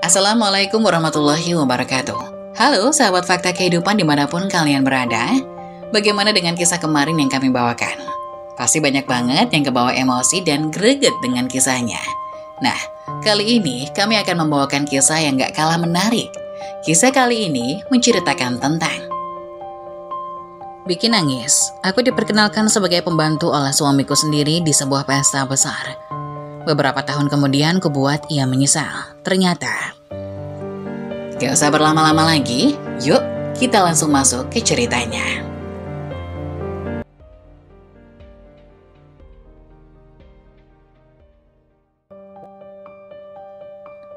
Assalamualaikum warahmatullahi wabarakatuh. Halo sahabat fakta kehidupan dimanapun kalian berada. Bagaimana dengan kisah kemarin yang kami bawakan? Pasti banyak banget yang kebawa emosi dan greget dengan kisahnya. Nah, kali ini kami akan membawakan kisah yang gak kalah menarik. Kisah kali ini menceritakan tentang bikin nangis. Aku diperkenalkan sebagai pembantu oleh suamiku sendiri di sebuah pesta besar. Beberapa tahun kemudian kubuat ia menyesal. Ternyata gak usah berlama-lama lagi, yuk kita langsung masuk ke ceritanya.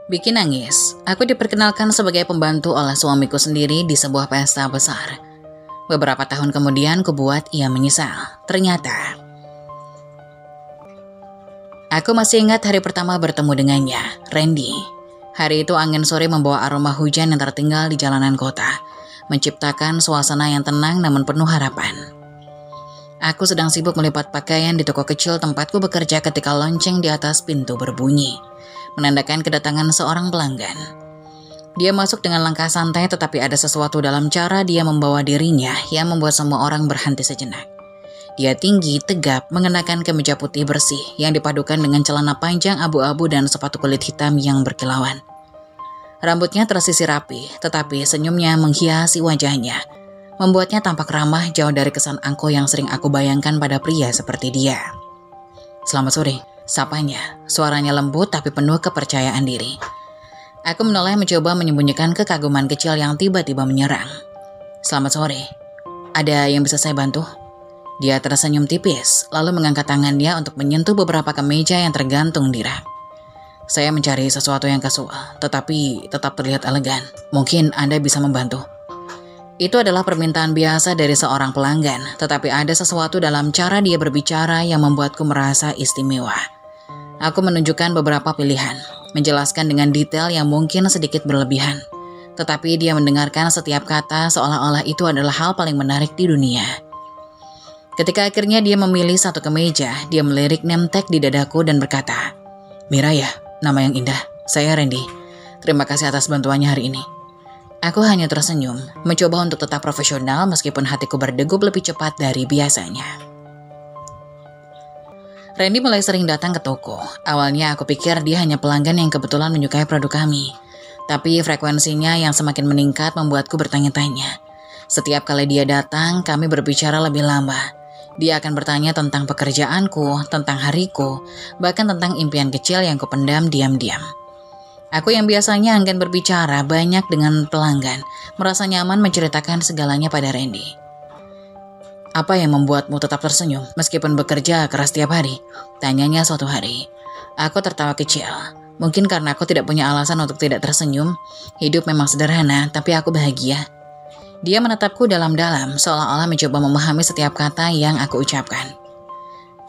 Bikin nangis. Aku diperkenalkan sebagai pembantu oleh suamiku sendiri di sebuah pesta besar. Beberapa tahun kemudian kubuat ia menyesal. Ternyata aku masih ingat hari pertama bertemu dengannya, Randy. Hari itu angin sore membawa aroma hujan yang tertinggal di jalanan kota, menciptakan suasana yang tenang namun penuh harapan. Aku sedang sibuk melipat pakaian di toko kecil tempatku bekerja ketika lonceng di atas pintu berbunyi, menandakan kedatangan seorang pelanggan. Dia masuk dengan langkah santai tetapi ada sesuatu dalam cara dia membawa dirinya yang membuat semua orang berhenti sejenak. Dia tinggi, tegap, mengenakan kemeja putih bersih yang dipadukan dengan celana panjang abu-abu dan sepatu kulit hitam yang berkilauan. Rambutnya tersisir rapi, tetapi senyumnya menghiasi wajahnya, membuatnya tampak ramah jauh dari kesan angkuh yang sering aku bayangkan pada pria seperti dia. "Selamat sore," sapanya, suaranya lembut tapi penuh kepercayaan diri. Aku menoleh mencoba menyembunyikan kekaguman kecil yang tiba-tiba menyerang. "Selamat sore, ada yang bisa saya bantu?" Dia tersenyum tipis, lalu mengangkat tangannya untuk menyentuh beberapa kemeja yang tergantung di rak. "Saya mencari sesuatu yang kasual, tetapi tetap terlihat elegan. Mungkin Anda bisa membantu." Itu adalah permintaan biasa dari seorang pelanggan, tetapi ada sesuatu dalam cara dia berbicara yang membuatku merasa istimewa. Aku menunjukkan beberapa pilihan, menjelaskan dengan detail yang mungkin sedikit berlebihan. Tetapi dia mendengarkan setiap kata seolah-olah itu adalah hal paling menarik di dunia. Ketika akhirnya dia memilih satu kemeja, dia melirik name tag di dadaku dan berkata, "Mira ya, nama yang indah. Saya Randy. Terima kasih atas bantuannya hari ini." Aku hanya tersenyum, mencoba untuk tetap profesional meskipun hatiku berdegup lebih cepat dari biasanya. Randy mulai sering datang ke toko. Awalnya aku pikir dia hanya pelanggan yang kebetulan menyukai produk kami. Tapi frekuensinya yang semakin meningkat membuatku bertanya-tanya. Setiap kali dia datang, kami berbicara lebih lama. Dia akan bertanya tentang pekerjaanku, tentang hariku, bahkan tentang impian kecil yang kupendam diam-diam. Aku yang biasanya enggan berbicara banyak dengan pelanggan, merasa nyaman menceritakan segalanya pada Randy. "Apa yang membuatmu tetap tersenyum meskipun bekerja keras tiap hari?" tanyanya suatu hari. Aku tertawa kecil. Mungkin karena aku tidak punya alasan untuk tidak tersenyum. Hidup memang sederhana, tapi aku bahagia. Dia menatapku dalam-dalam, seolah-olah mencoba memahami setiap kata yang aku ucapkan.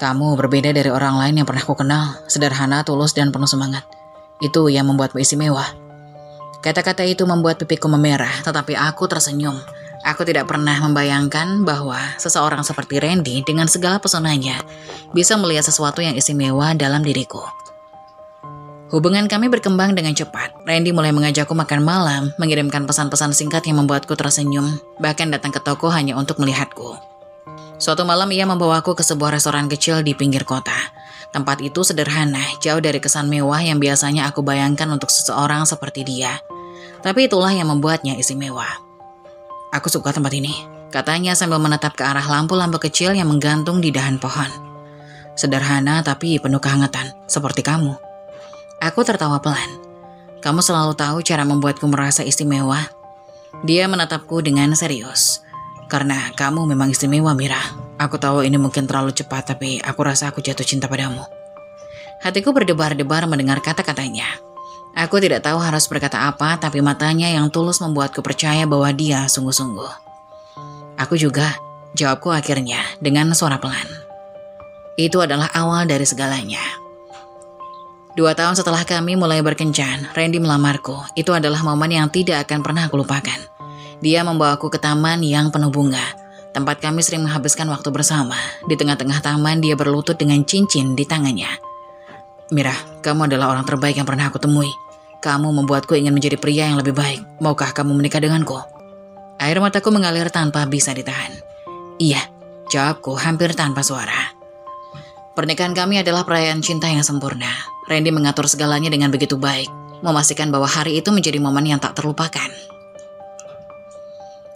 "Kamu berbeda dari orang lain yang pernah ku kenal, sederhana, tulus, dan penuh semangat. Itu yang membuatmu istimewa." Kata-kata itu membuat pipiku memerah, tetapi aku tersenyum. Aku tidak pernah membayangkan bahwa seseorang seperti Randy dengan segala pesonanya bisa melihat sesuatu yang istimewa dalam diriku. Hubungan kami berkembang dengan cepat. Randy mulai mengajakku makan malam, mengirimkan pesan-pesan singkat yang membuatku tersenyum, bahkan datang ke toko hanya untuk melihatku. Suatu malam ia membawaku ke sebuah restoran kecil di pinggir kota. Tempat itu sederhana, jauh dari kesan mewah yang biasanya aku bayangkan untuk seseorang seperti dia. Tapi itulah yang membuatnya istimewa. "Aku suka tempat ini," katanya sambil menatap ke arah lampu-lampu kecil yang menggantung di dahan pohon. "Sederhana tapi penuh kehangatan, seperti kamu." Aku tertawa pelan. "Kamu selalu tahu cara membuatku merasa istimewa." Dia menatapku dengan serius. "Karena kamu memang istimewa, Mira. Aku tahu ini mungkin terlalu cepat, tapi aku rasa aku jatuh cinta padamu." Hatiku berdebar-debar mendengar kata-katanya. Aku tidak tahu harus berkata apa, tapi matanya yang tulus membuatku percaya bahwa dia sungguh-sungguh. "Aku juga," jawabku akhirnya dengan suara pelan. Itu adalah awal dari segalanya. 2 tahun setelah kami mulai berkencan, Randy melamarku. Itu adalah momen yang tidak akan pernah aku lupakan. Dia membawaku ke taman yang penuh bunga. Tempat kami sering menghabiskan waktu bersama. Di tengah-tengah taman dia berlutut dengan cincin di tangannya. "Mira, kamu adalah orang terbaik yang pernah aku temui." Kamu membuatku ingin menjadi pria yang lebih baik. Maukah kamu menikah denganku? Air mataku mengalir tanpa bisa ditahan. Iya, jawabku hampir tanpa suara. Pernikahan kami adalah perayaan cinta yang sempurna. Randy mengatur segalanya dengan begitu baik, memastikan bahwa hari itu menjadi momen yang tak terlupakan.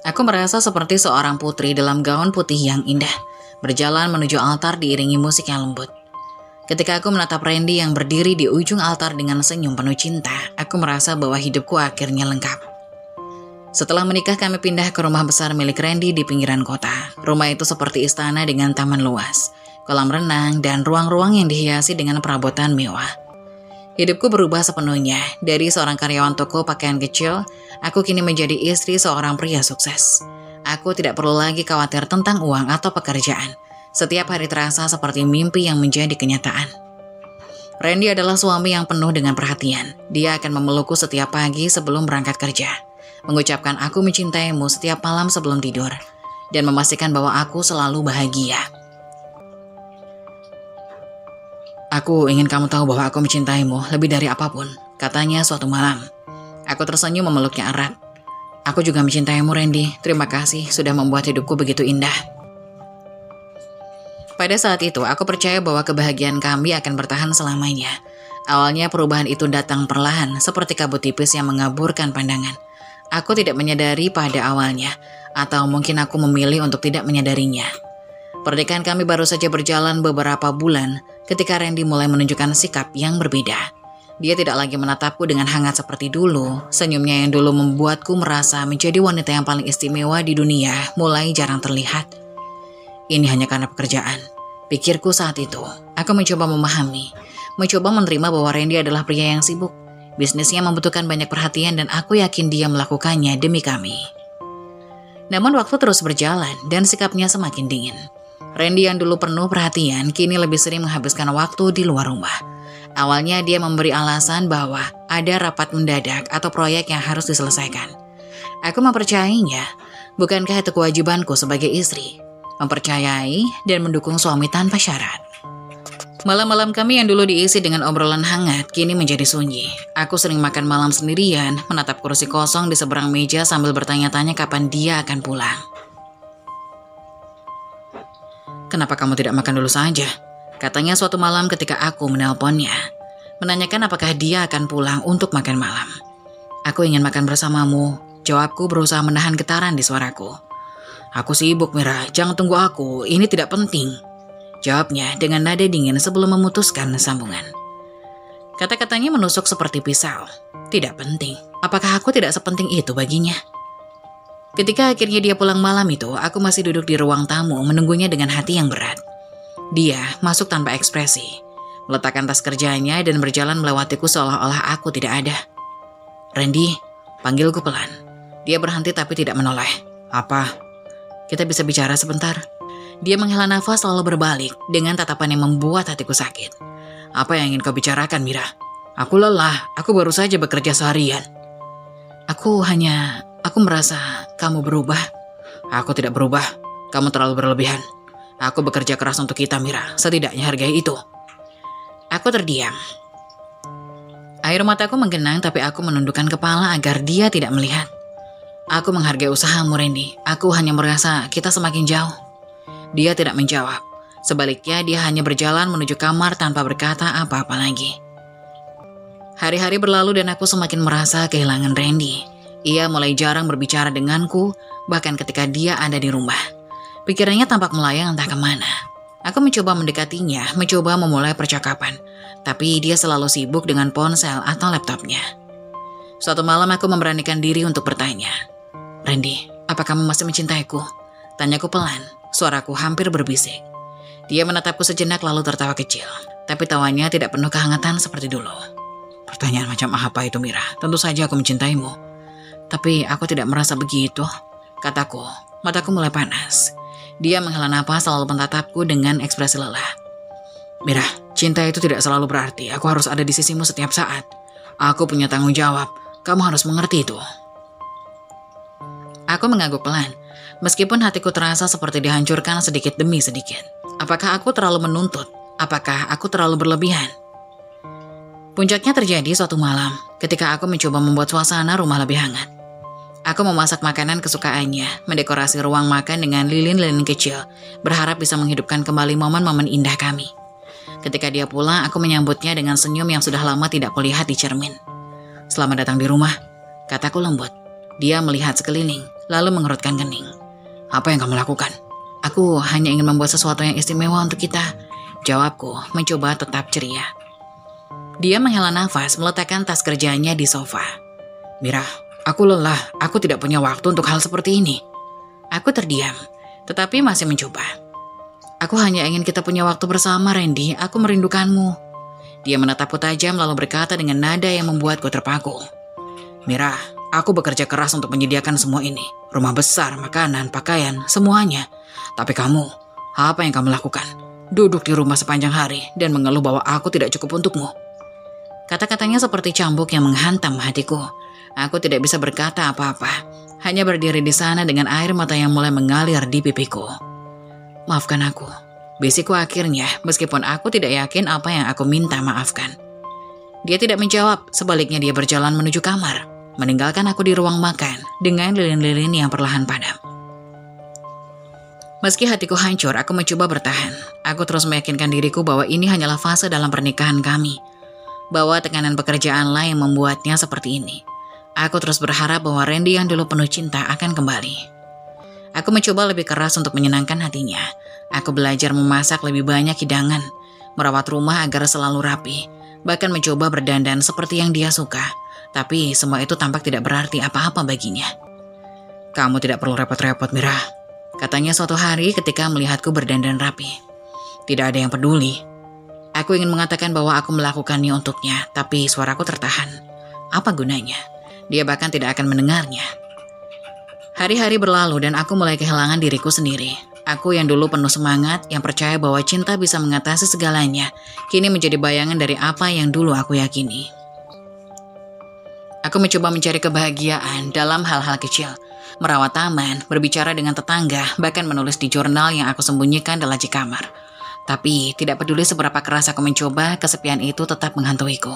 Aku merasa seperti seorang putri dalam gaun putih yang indah, berjalan menuju altar diiringi musik yang lembut. Ketika aku menatap Randy yang berdiri di ujung altar dengan senyum penuh cinta, aku merasa bahwa hidupku akhirnya lengkap. Setelah menikah, kami pindah ke rumah besar milik Randy di pinggiran kota. Rumah itu seperti istana dengan taman luas, kolam renang, dan ruang-ruang yang dihiasi dengan perabotan mewah. Hidupku berubah sepenuhnya. Dari seorang karyawan toko pakaian kecil, aku kini menjadi istri seorang pria sukses. Aku tidak perlu lagi khawatir tentang uang atau pekerjaan. Setiap hari terasa seperti mimpi yang menjadi kenyataan. Randy adalah suami yang penuh dengan perhatian. Dia akan memelukku setiap pagi sebelum berangkat kerja, mengucapkan aku mencintaimu setiap malam sebelum tidur, dan memastikan bahwa aku selalu bahagia. Aku ingin kamu tahu bahwa aku mencintaimu lebih dari apapun, katanya suatu malam. Aku tersenyum memeluknya erat. Aku juga mencintaimu, Randy. Terima kasih sudah membuat hidupku begitu indah. Pada saat itu, aku percaya bahwa kebahagiaan kami akan bertahan selamanya. Awalnya perubahan itu datang perlahan, seperti kabut tipis yang mengaburkan pandangan. Aku tidak menyadari pada awalnya, atau mungkin aku memilih untuk tidak menyadarinya. Pernikahan kami baru saja berjalan beberapa bulan, ketika Randy mulai menunjukkan sikap yang berbeda. Dia tidak lagi menatapku dengan hangat seperti dulu. Senyumnya yang dulu membuatku merasa menjadi wanita yang paling istimewa di dunia mulai jarang terlihat. Ini hanya karena pekerjaan, pikirku saat itu. Aku mencoba memahami, mencoba menerima bahwa Randy adalah pria yang sibuk. Bisnisnya membutuhkan banyak perhatian dan aku yakin dia melakukannya demi kami. Namun waktu terus berjalan dan sikapnya semakin dingin. Randy yang dulu penuh perhatian kini lebih sering menghabiskan waktu di luar rumah. Awalnya dia memberi alasan bahwa ada rapat mendadak atau proyek yang harus diselesaikan. Aku mempercayainya. Bukankah itu kewajibanku sebagai istri? Mempercayai dan mendukung suami tanpa syarat. Malam-malam kami yang dulu diisi dengan obrolan hangat kini menjadi sunyi. Aku sering makan malam sendirian, menatap kursi kosong di seberang meja sambil bertanya-tanya kapan dia akan pulang. Kenapa kamu tidak makan dulu saja? Katanya suatu malam ketika aku menelponnya, menanyakan apakah dia akan pulang untuk makan malam. Aku ingin makan bersamamu, jawabku berusaha menahan getaran di suaraku. Aku sibuk, Mira, jangan tunggu aku, ini tidak penting. Jawabnya dengan nada dingin sebelum memutuskan sambungan. Kata-katanya menusuk seperti pisau. Tidak penting, apakah aku tidak sepenting itu baginya? Ketika akhirnya dia pulang malam itu, aku masih duduk di ruang tamu menunggunya dengan hati yang berat. Dia masuk tanpa ekspresi, meletakkan tas kerjanya dan berjalan melewatiku seolah-olah aku tidak ada. Randy, panggilku pelan. Dia berhenti tapi tidak menoleh. Apa? Kita bisa bicara sebentar? Dia menghela nafas lalu berbalik dengan tatapan yang membuat hatiku sakit. Apa yang ingin kau bicarakan, Mira? Aku lelah, aku baru saja bekerja seharian. Aku merasa kamu berubah. Aku tidak berubah, kamu terlalu berlebihan. Aku bekerja keras untuk kita, Mira, setidaknya hargai itu. Aku terdiam. Air mataku menggenang tapi aku menundukkan kepala agar dia tidak melihat. Aku menghargai usahamu, Randy. Aku hanya merasa kita semakin jauh. Dia tidak menjawab. Sebaliknya, dia hanya berjalan menuju kamar tanpa berkata apa-apa lagi. Hari-hari berlalu dan aku semakin merasa kehilangan Randy. Ia mulai jarang berbicara denganku, bahkan ketika dia ada di rumah. Pikirannya tampak melayang entah kemana. Aku mencoba mendekatinya, mencoba memulai percakapan. Tapi dia selalu sibuk dengan ponsel atau laptopnya. Suatu malam aku memberanikan diri untuk bertanya. Randy, apa kamu masih mencintaiku? Tanyaku pelan, suaraku hampir berbisik. Dia menatapku sejenak lalu tertawa kecil. Tapi tawanya tidak penuh kehangatan seperti dulu. Pertanyaan macam apa itu, Mira? Tentu saja aku mencintaimu. Tapi aku tidak merasa begitu, kataku. Mataku mulai panas. Dia menghela napas lalu menatapku dengan ekspresi lelah. Mira, cinta itu tidak selalu berarti aku harus ada di sisimu setiap saat. Aku punya tanggung jawab. Kamu harus mengerti itu. Aku mengangguk pelan, meskipun hatiku terasa seperti dihancurkan sedikit demi sedikit. Apakah aku terlalu menuntut? Apakah aku terlalu berlebihan? Puncaknya terjadi suatu malam. ketika aku mencoba membuat suasana rumah lebih hangat. Aku memasak makanan kesukaannya, mendekorasi ruang makan dengan lilin-lilin kecil, berharap bisa menghidupkan kembali momen-momen indah kami. Ketika dia pulang, aku menyambutnya dengan senyum yang sudah lama tidak kulihat di cermin. "Selamat datang di rumah," kataku lembut. Dia melihat sekeliling, lalu mengerutkan kening. "Apa yang kamu lakukan?" "Aku hanya ingin membuat sesuatu yang istimewa untuk kita," jawabku, mencoba tetap ceria. Dia menghela nafas, meletakkan tas kerjanya di sofa. "Mira, aku lelah. Aku tidak punya waktu untuk hal seperti ini." Aku terdiam, tetapi masih mencoba. "Aku hanya ingin kita punya waktu bersama, Randy. Aku merindukanmu." Dia menatapku tajam lalu berkata dengan nada yang membuatku terpaku. "Mira, aku bekerja keras untuk menyediakan semua ini. Rumah besar, makanan, pakaian, semuanya. Tapi kamu, apa yang kamu lakukan? Duduk di rumah sepanjang hari dan mengeluh bahwa aku tidak cukup untukmu." Kata-katanya seperti cambuk yang menghantam hatiku. Aku tidak bisa berkata apa-apa, hanya berdiri di sana dengan air mata yang mulai mengalir di pipiku. "Maafkan aku," bisikku akhirnya, meskipun aku tidak yakin apa yang aku minta maafkan. Dia tidak menjawab, sebaliknya dia berjalan menuju kamar, meninggalkan aku di ruang makan dengan lilin-lilin yang perlahan padam. Meski hatiku hancur, aku mencoba bertahan. Aku terus meyakinkan diriku bahwa ini hanyalah fase dalam pernikahan kami, bahwa tekanan pekerjaanlah yang membuatnya seperti ini. Aku terus berharap bahwa Randy yang dulu penuh cinta akan kembali. Aku mencoba lebih keras untuk menyenangkan hatinya. Aku belajar memasak lebih banyak hidangan, merawat rumah agar selalu rapi, bahkan mencoba berdandan seperti yang dia suka. Tapi semua itu tampak tidak berarti apa-apa baginya. "Kamu tidak perlu repot-repot, Mira," katanya suatu hari ketika melihatku berdandan rapi. Tidak ada yang peduli. Aku ingin mengatakan bahwa aku melakukannya untuknya, tapi suaraku tertahan. Apa gunanya? Dia bahkan tidak akan mendengarnya. Hari-hari berlalu dan aku mulai kehilangan diriku sendiri. Aku yang dulu penuh semangat, yang percaya bahwa cinta bisa mengatasi segalanya, kini menjadi bayangan dari apa yang dulu aku yakini. Aku mencoba mencari kebahagiaan dalam hal-hal kecil, merawat taman, berbicara dengan tetangga, bahkan menulis di jurnal yang aku sembunyikan dalam laci kamar. Tapi tidak peduli seberapa keras aku mencoba, kesepian itu tetap menghantuiku.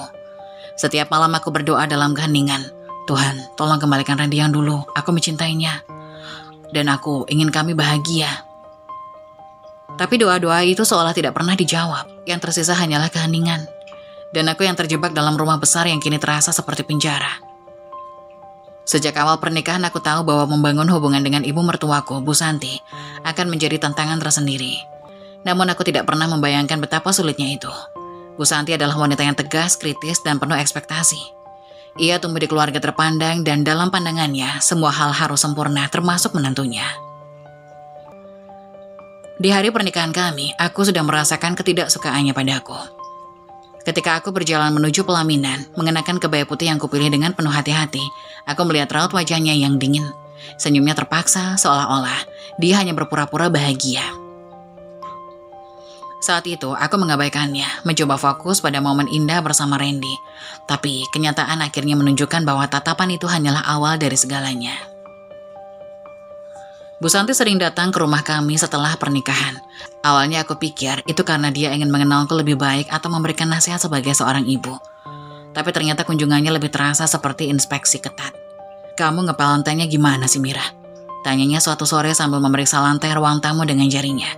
Setiap malam aku berdoa dalam keheningan, "Tuhan, tolong kembalikan Randy yang dulu, aku mencintainya. Dan aku ingin kami bahagia." Tapi doa-doa itu seolah tidak pernah dijawab, yang tersisa hanyalah keheningan. Dan aku yang terjebak dalam rumah besar yang kini terasa seperti penjara. Sejak awal pernikahan aku tahu bahwa membangun hubungan dengan ibu mertuaku, Bu Santi, akan menjadi tantangan tersendiri. Namun aku tidak pernah membayangkan betapa sulitnya itu. Bu Santi adalah wanita yang tegas, kritis, dan penuh ekspektasi. Ia tumbuh di keluarga terpandang dan dalam pandangannya, semua hal harus sempurna termasuk menantunya. Di hari pernikahan kami, aku sudah merasakan ketidaksukaannya padaku. Ketika aku berjalan menuju pelaminan, mengenakan kebaya putih yang kupilih dengan penuh hati-hati, aku melihat raut wajahnya yang dingin. Senyumnya terpaksa, seolah-olah dia hanya berpura-pura bahagia. Saat itu, aku mengabaikannya, mencoba fokus pada momen indah bersama Randy. Tapi, kenyataan akhirnya menunjukkan bahwa tatapan itu hanyalah awal dari segalanya. Bu Santi sering datang ke rumah kami setelah pernikahan. Awalnya aku pikir itu karena dia ingin mengenalku lebih baik atau memberikan nasihat sebagai seorang ibu. Tapi ternyata kunjungannya lebih terasa seperti inspeksi ketat. "Kamu ngepel lantainya gimana sih, Mira?" tanyanya suatu sore sambil memeriksa lantai ruang tamu dengan jarinya.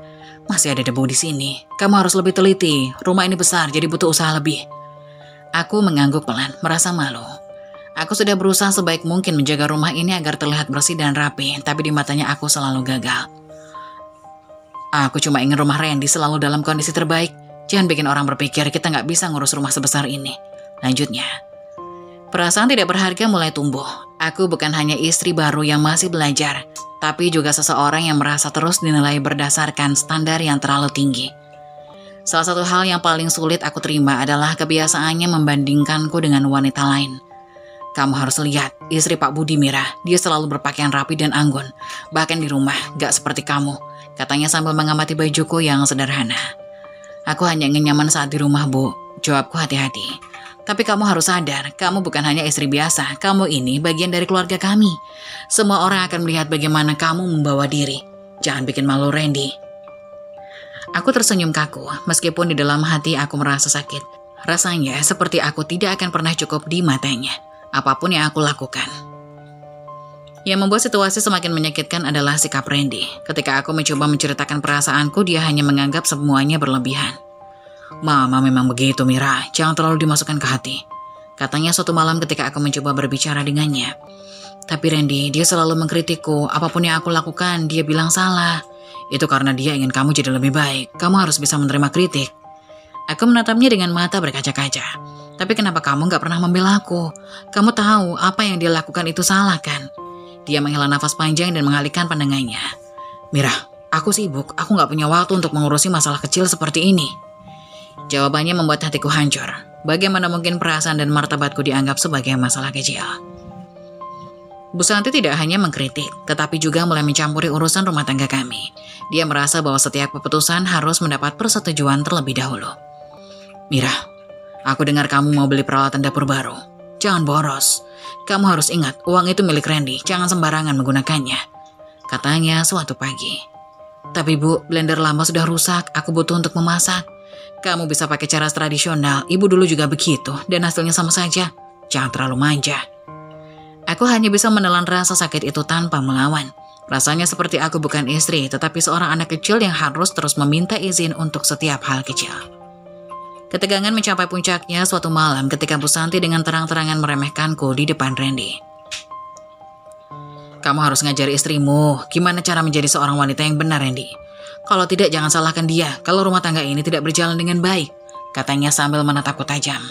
"Masih ada debu di sini. Kamu harus lebih teliti. Rumah ini besar, jadi butuh usaha lebih." Aku mengangguk pelan, merasa malu. Aku sudah berusaha sebaik mungkin menjaga rumah ini agar terlihat bersih dan rapi, tapi di matanya aku selalu gagal. "Aku cuma ingin rumah Randy selalu dalam kondisi terbaik. Jangan bikin orang berpikir kita nggak bisa ngurus rumah sebesar ini," lanjutnya. Perasaan tidak berharga mulai tumbuh. Aku bukan hanya istri baru yang masih belajar, tapi juga seseorang yang merasa terus dinilai berdasarkan standar yang terlalu tinggi. Salah satu hal yang paling sulit aku terima adalah kebiasaannya membandingkanku dengan wanita lain. "Kamu harus lihat, istri Pak Budi, Mira. Dia selalu berpakaian rapi dan anggun. Bahkan di rumah, gak seperti kamu," katanya sambil mengamati bajuku yang sederhana. "Aku hanya ingin nyaman saat di rumah, Bu," jawabku hati-hati. "Tapi kamu harus sadar, kamu bukan hanya istri biasa. Kamu ini bagian dari keluarga kami. Semua orang akan melihat bagaimana kamu membawa diri. Jangan bikin malu Randy." Aku tersenyum kaku, meskipun di dalam hati aku merasa sakit. Rasanya seperti aku tidak akan pernah cukup di matanya, apapun yang aku lakukan. Yang membuat situasi semakin menyakitkan adalah sikap Randy. Ketika aku mencoba menceritakan perasaanku, dia hanya menganggap semuanya berlebihan. Mama memang begitu, Mira. Jangan terlalu dimasukkan ke hati. Katanya suatu malam ketika aku mencoba berbicara dengannya. Tapi Randy, dia selalu mengkritikku. Apapun yang aku lakukan, dia bilang salah. Itu karena dia ingin kamu jadi lebih baik. Kamu harus bisa menerima kritik. Aku menatapnya dengan mata berkaca-kaca. Tapi kenapa kamu gak pernah membela aku? Kamu tahu apa yang dia lakukan itu salah kan? Dia menghela nafas panjang dan mengalihkan pandangannya. Mira, aku sibuk. Aku gak punya waktu untuk mengurusi masalah kecil seperti ini. Jawabannya membuat hatiku hancur. Bagaimana mungkin perasaan dan martabatku dianggap sebagai masalah kecil? Bu Santi tidak hanya mengkritik, tetapi juga mulai mencampuri urusan rumah tangga kami. Dia merasa bahwa setiap keputusan harus mendapat persetujuan terlebih dahulu. Mira, aku dengar kamu mau beli peralatan dapur baru. Jangan boros. Kamu harus ingat, uang itu milik Randy. Jangan sembarangan menggunakannya. Katanya suatu pagi. Tapi Bu, blender lama sudah rusak. Aku butuh untuk memasak. Kamu bisa pakai cara tradisional. Ibu dulu juga begitu. Dan hasilnya sama saja. Jangan terlalu manja. Aku hanya bisa menelan rasa sakit itu tanpa melawan. Rasanya seperti aku bukan istri, tetapi seorang anak kecil yang harus terus meminta izin untuk setiap hal kecil. Ketegangan mencapai puncaknya suatu malam ketika Bu Santi dengan terang-terangan meremehkanku di depan Randy. Kamu harus ngajari istrimu gimana cara menjadi seorang wanita yang benar, Randy. Kalau tidak, jangan salahkan dia kalau rumah tangga ini tidak berjalan dengan baik, katanya sambil menatapku tajam.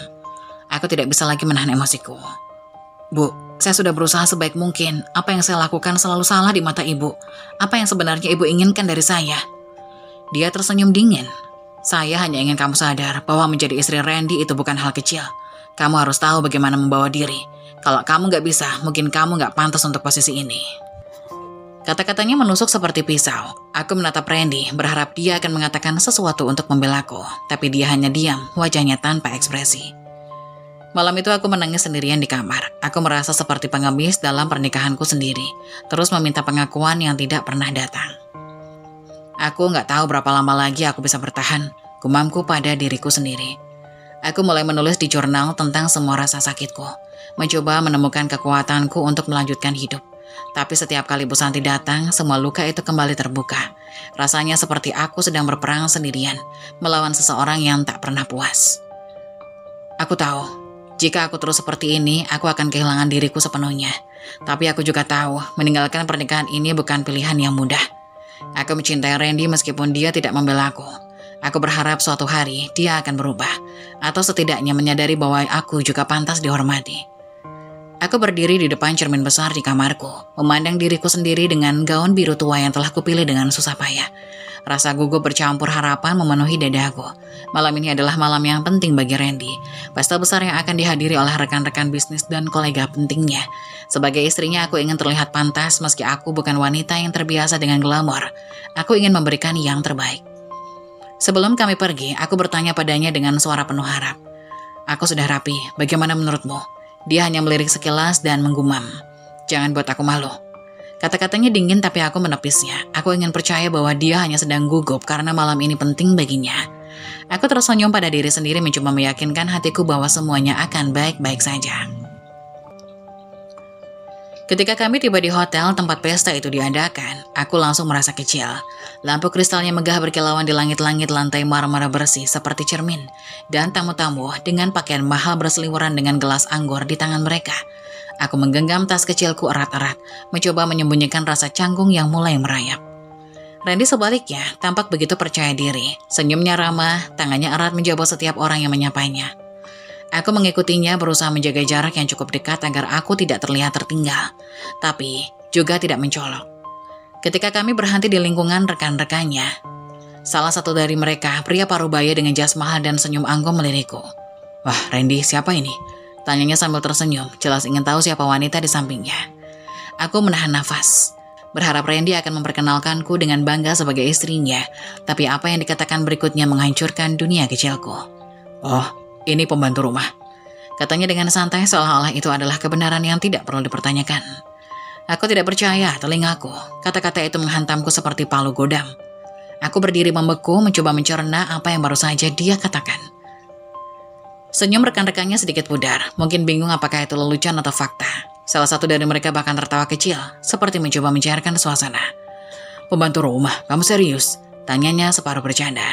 Aku tidak bisa lagi menahan emosiku. Bu, saya sudah berusaha sebaik mungkin. Apa yang saya lakukan selalu salah di mata ibu. Apa yang sebenarnya ibu inginkan dari saya? Dia tersenyum dingin. Saya hanya ingin kamu sadar bahwa menjadi istri Randy itu bukan hal kecil. Kamu harus tahu bagaimana membawa diri. Kalau kamu gak bisa, mungkin kamu gak pantas untuk posisi ini. Kata-katanya menusuk seperti pisau. Aku menatap Randy, berharap dia akan mengatakan sesuatu untuk membelaku. Tapi dia hanya diam, wajahnya tanpa ekspresi. Malam itu aku menangis sendirian di kamar. Aku merasa seperti pengemis dalam pernikahanku sendiri. Terus meminta pengakuan yang tidak pernah datang. Aku gak tahu berapa lama lagi aku bisa bertahan, gumamku pada diriku sendiri. Aku mulai menulis di jurnal tentang semua rasa sakitku, mencoba menemukan kekuatanku untuk melanjutkan hidup. Tapi setiap kali Bu Santi datang, semua luka itu kembali terbuka. Rasanya seperti aku sedang berperang sendirian, melawan seseorang yang tak pernah puas. Aku tahu, jika aku terus seperti ini, aku akan kehilangan diriku sepenuhnya. Tapi aku juga tahu, meninggalkan pernikahan ini bukan pilihan yang mudah. Aku mencintai Randy meskipun dia tidak membela aku. Aku berharap suatu hari dia akan berubah, atau setidaknya menyadari bahwa aku juga pantas dihormati. Aku berdiri di depan cermin besar di kamarku, memandang diriku sendiri dengan gaun biru tua yang telah kupilih dengan susah payah. Rasa gugup bercampur harapan memenuhi dadaku. Malam ini adalah malam yang penting bagi Randy. Pesta besar yang akan dihadiri oleh rekan-rekan bisnis dan kolega pentingnya. Sebagai istrinya, aku ingin terlihat pantas meski aku bukan wanita yang terbiasa dengan glamor. Aku ingin memberikan yang terbaik. Sebelum kami pergi, aku bertanya padanya dengan suara penuh harap. Aku sudah rapi, bagaimana menurutmu? Dia hanya melirik sekilas dan menggumam. Jangan buat aku malu. Kata-katanya dingin tapi aku menepisnya. Aku ingin percaya bahwa dia hanya sedang gugup karena malam ini penting baginya. Aku tersenyum pada diri sendiri mencoba meyakinkan hatiku bahwa semuanya akan baik-baik saja. Ketika kami tiba di hotel tempat pesta itu diadakan, aku langsung merasa kecil. Lampu kristalnya megah berkilauan di langit-langit, lantai marmer bersih seperti cermin. Dan tamu-tamu dengan pakaian mahal berseliweran dengan gelas anggur di tangan mereka. Aku menggenggam tas kecilku erat-erat, mencoba menyembunyikan rasa canggung yang mulai merayap. Randy sebaliknya tampak begitu percaya diri. Senyumnya ramah, tangannya erat menjabot setiap orang yang menyapanya. Aku mengikutinya berusaha menjaga jarak yang cukup dekat agar aku tidak terlihat tertinggal, tapi juga tidak mencolok. Ketika kami berhenti di lingkungan rekan-rekannya, salah satu dari mereka, pria parubaya dengan jas mahal dan senyum anggun melirikku. Wah, Randy, siapa ini? Tanyanya sambil tersenyum, jelas ingin tahu siapa wanita di sampingnya. Aku menahan nafas, berharap Randy akan memperkenalkanku dengan bangga sebagai istrinya, tapi apa yang dikatakan berikutnya menghancurkan dunia kecilku. Oh, ini pembantu rumah. Katanya dengan santai seolah-olah itu adalah kebenaran yang tidak perlu dipertanyakan. Aku tidak percaya telingaku. Kata-kata itu menghantamku seperti palu godam. Aku berdiri membeku mencoba mencerna apa yang baru saja dia katakan. Senyum rekan-rekannya sedikit pudar, mungkin bingung apakah itu lelucon atau fakta. Salah satu dari mereka bahkan tertawa kecil, seperti mencoba mencairkan suasana. "Pembantu rumah, kamu serius?" tanyanya separuh bercanda.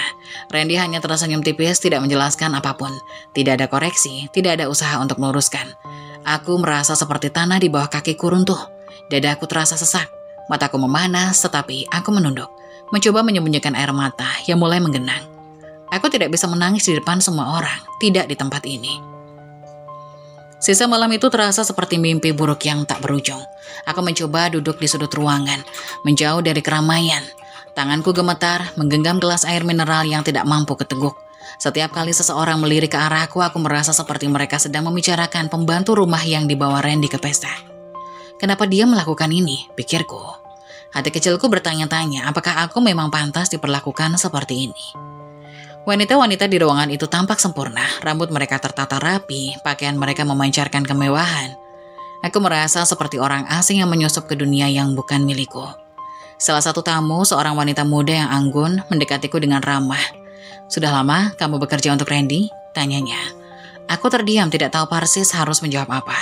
Randy hanya tersenyum tipis, tidak menjelaskan apapun. Tidak ada koreksi, tidak ada usaha untuk meluruskan. Aku merasa seperti tanah di bawah kakiku runtuh. Dadaku terasa sesak, mataku memanas, tetapi aku menunduk, mencoba menyembunyikan air mata yang mulai menggenang. Aku tidak bisa menangis di depan semua orang, tidak di tempat ini. Sisa malam itu terasa seperti mimpi buruk yang tak berujung. Aku mencoba duduk di sudut ruangan, menjauh dari keramaian. Tanganku gemetar, menggenggam gelas air mineral yang tidak mampu keteguk. Setiap kali seseorang melirik ke arahku, aku merasa seperti mereka sedang membicarakan pembantu rumah yang dibawa Randy ke pesta. Kenapa dia melakukan ini? Pikirku. Hati kecilku bertanya-tanya, apakah aku memang pantas diperlakukan seperti ini? Wanita-wanita di ruangan itu tampak sempurna, rambut mereka tertata rapi, pakaian mereka memancarkan kemewahan. Aku merasa seperti orang asing yang menyusup ke dunia yang bukan milikku. Salah satu tamu, seorang wanita muda yang anggun, mendekatiku dengan ramah. "Sudah lama kamu bekerja untuk Randy?" tanyanya. Aku terdiam, tidak tahu persis harus menjawab apa.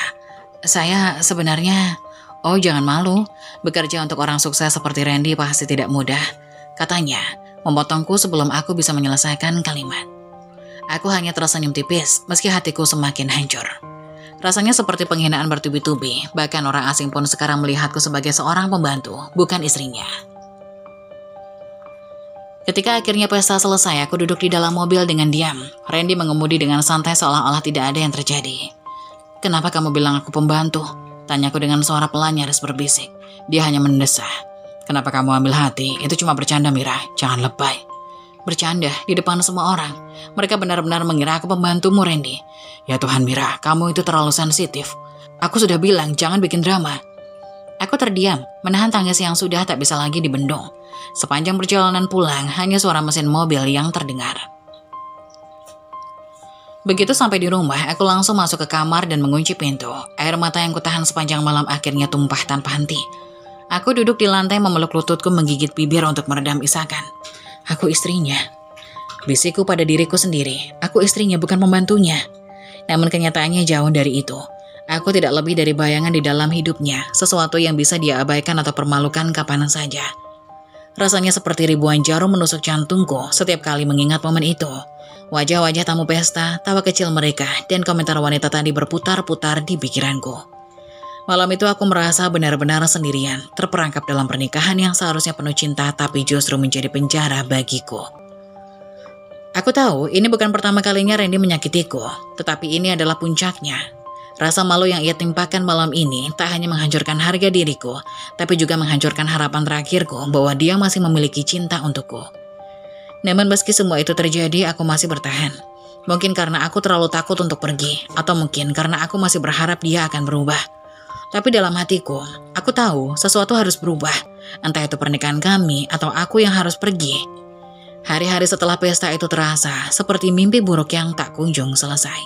"Saya sebenarnya..." "Oh, jangan malu. Bekerja untuk orang sukses seperti Randy pasti tidak mudah," katanya, memotongku sebelum aku bisa menyelesaikan kalimat. Aku hanya tersenyum tipis, meski hatiku semakin hancur. Rasanya seperti penghinaan bertubi-tubi, bahkan orang asing pun sekarang melihatku sebagai seorang pembantu, bukan istrinya. Ketika akhirnya pesta selesai, aku duduk di dalam mobil dengan diam. Randy mengemudi dengan santai seolah-olah tidak ada yang terjadi. "Kenapa kamu bilang aku pembantu?" tanyaku dengan suara pelan nyaris berbisik. Dia hanya mendesah. "Kenapa kamu ambil hati? Itu cuma bercanda, Mira. Jangan lebay." Bercanda di depan semua orang. Mereka benar-benar mengira aku pembantumu, Randy. Ya Tuhan, Mira, kamu itu terlalu sensitif. Aku sudah bilang jangan bikin drama. Aku terdiam, menahan tangis yang sudah tak bisa lagi dibendung. Sepanjang perjalanan pulang, hanya suara mesin mobil yang terdengar. Begitu sampai di rumah, aku langsung masuk ke kamar dan mengunci pintu. Air mata yang kutahan sepanjang malam akhirnya tumpah tanpa henti. Aku duduk di lantai memeluk lututku, menggigit bibir untuk meredam isakan. Aku istrinya. Bisikku pada diriku sendiri. Aku istrinya, bukan pembantunya. Namun kenyataannya jauh dari itu. Aku tidak lebih dari bayangan di dalam hidupnya, sesuatu yang bisa dia abaikan atau permalukan kapan saja. Rasanya seperti ribuan jarum menusuk jantungku setiap kali mengingat momen itu. Wajah-wajah tamu pesta, tawa kecil mereka, dan komentar wanita tadi berputar-putar di pikiranku. Malam itu aku merasa benar-benar sendirian, terperangkap dalam pernikahan yang seharusnya penuh cinta tapi justru menjadi penjara bagiku. Aku tahu ini bukan pertama kalinya Randy menyakitiku, tetapi ini adalah puncaknya. Rasa malu yang ia timpakan malam ini tak hanya menghancurkan harga diriku, tapi juga menghancurkan harapan terakhirku bahwa dia masih memiliki cinta untukku. Namun meski semua itu terjadi, aku masih bertahan. Mungkin karena aku terlalu takut untuk pergi, atau mungkin karena aku masih berharap dia akan berubah. Tapi dalam hatiku, aku tahu sesuatu harus berubah. Entah itu pernikahan kami atau aku yang harus pergi. Hari-hari setelah pesta itu terasa seperti mimpi buruk yang tak kunjung selesai.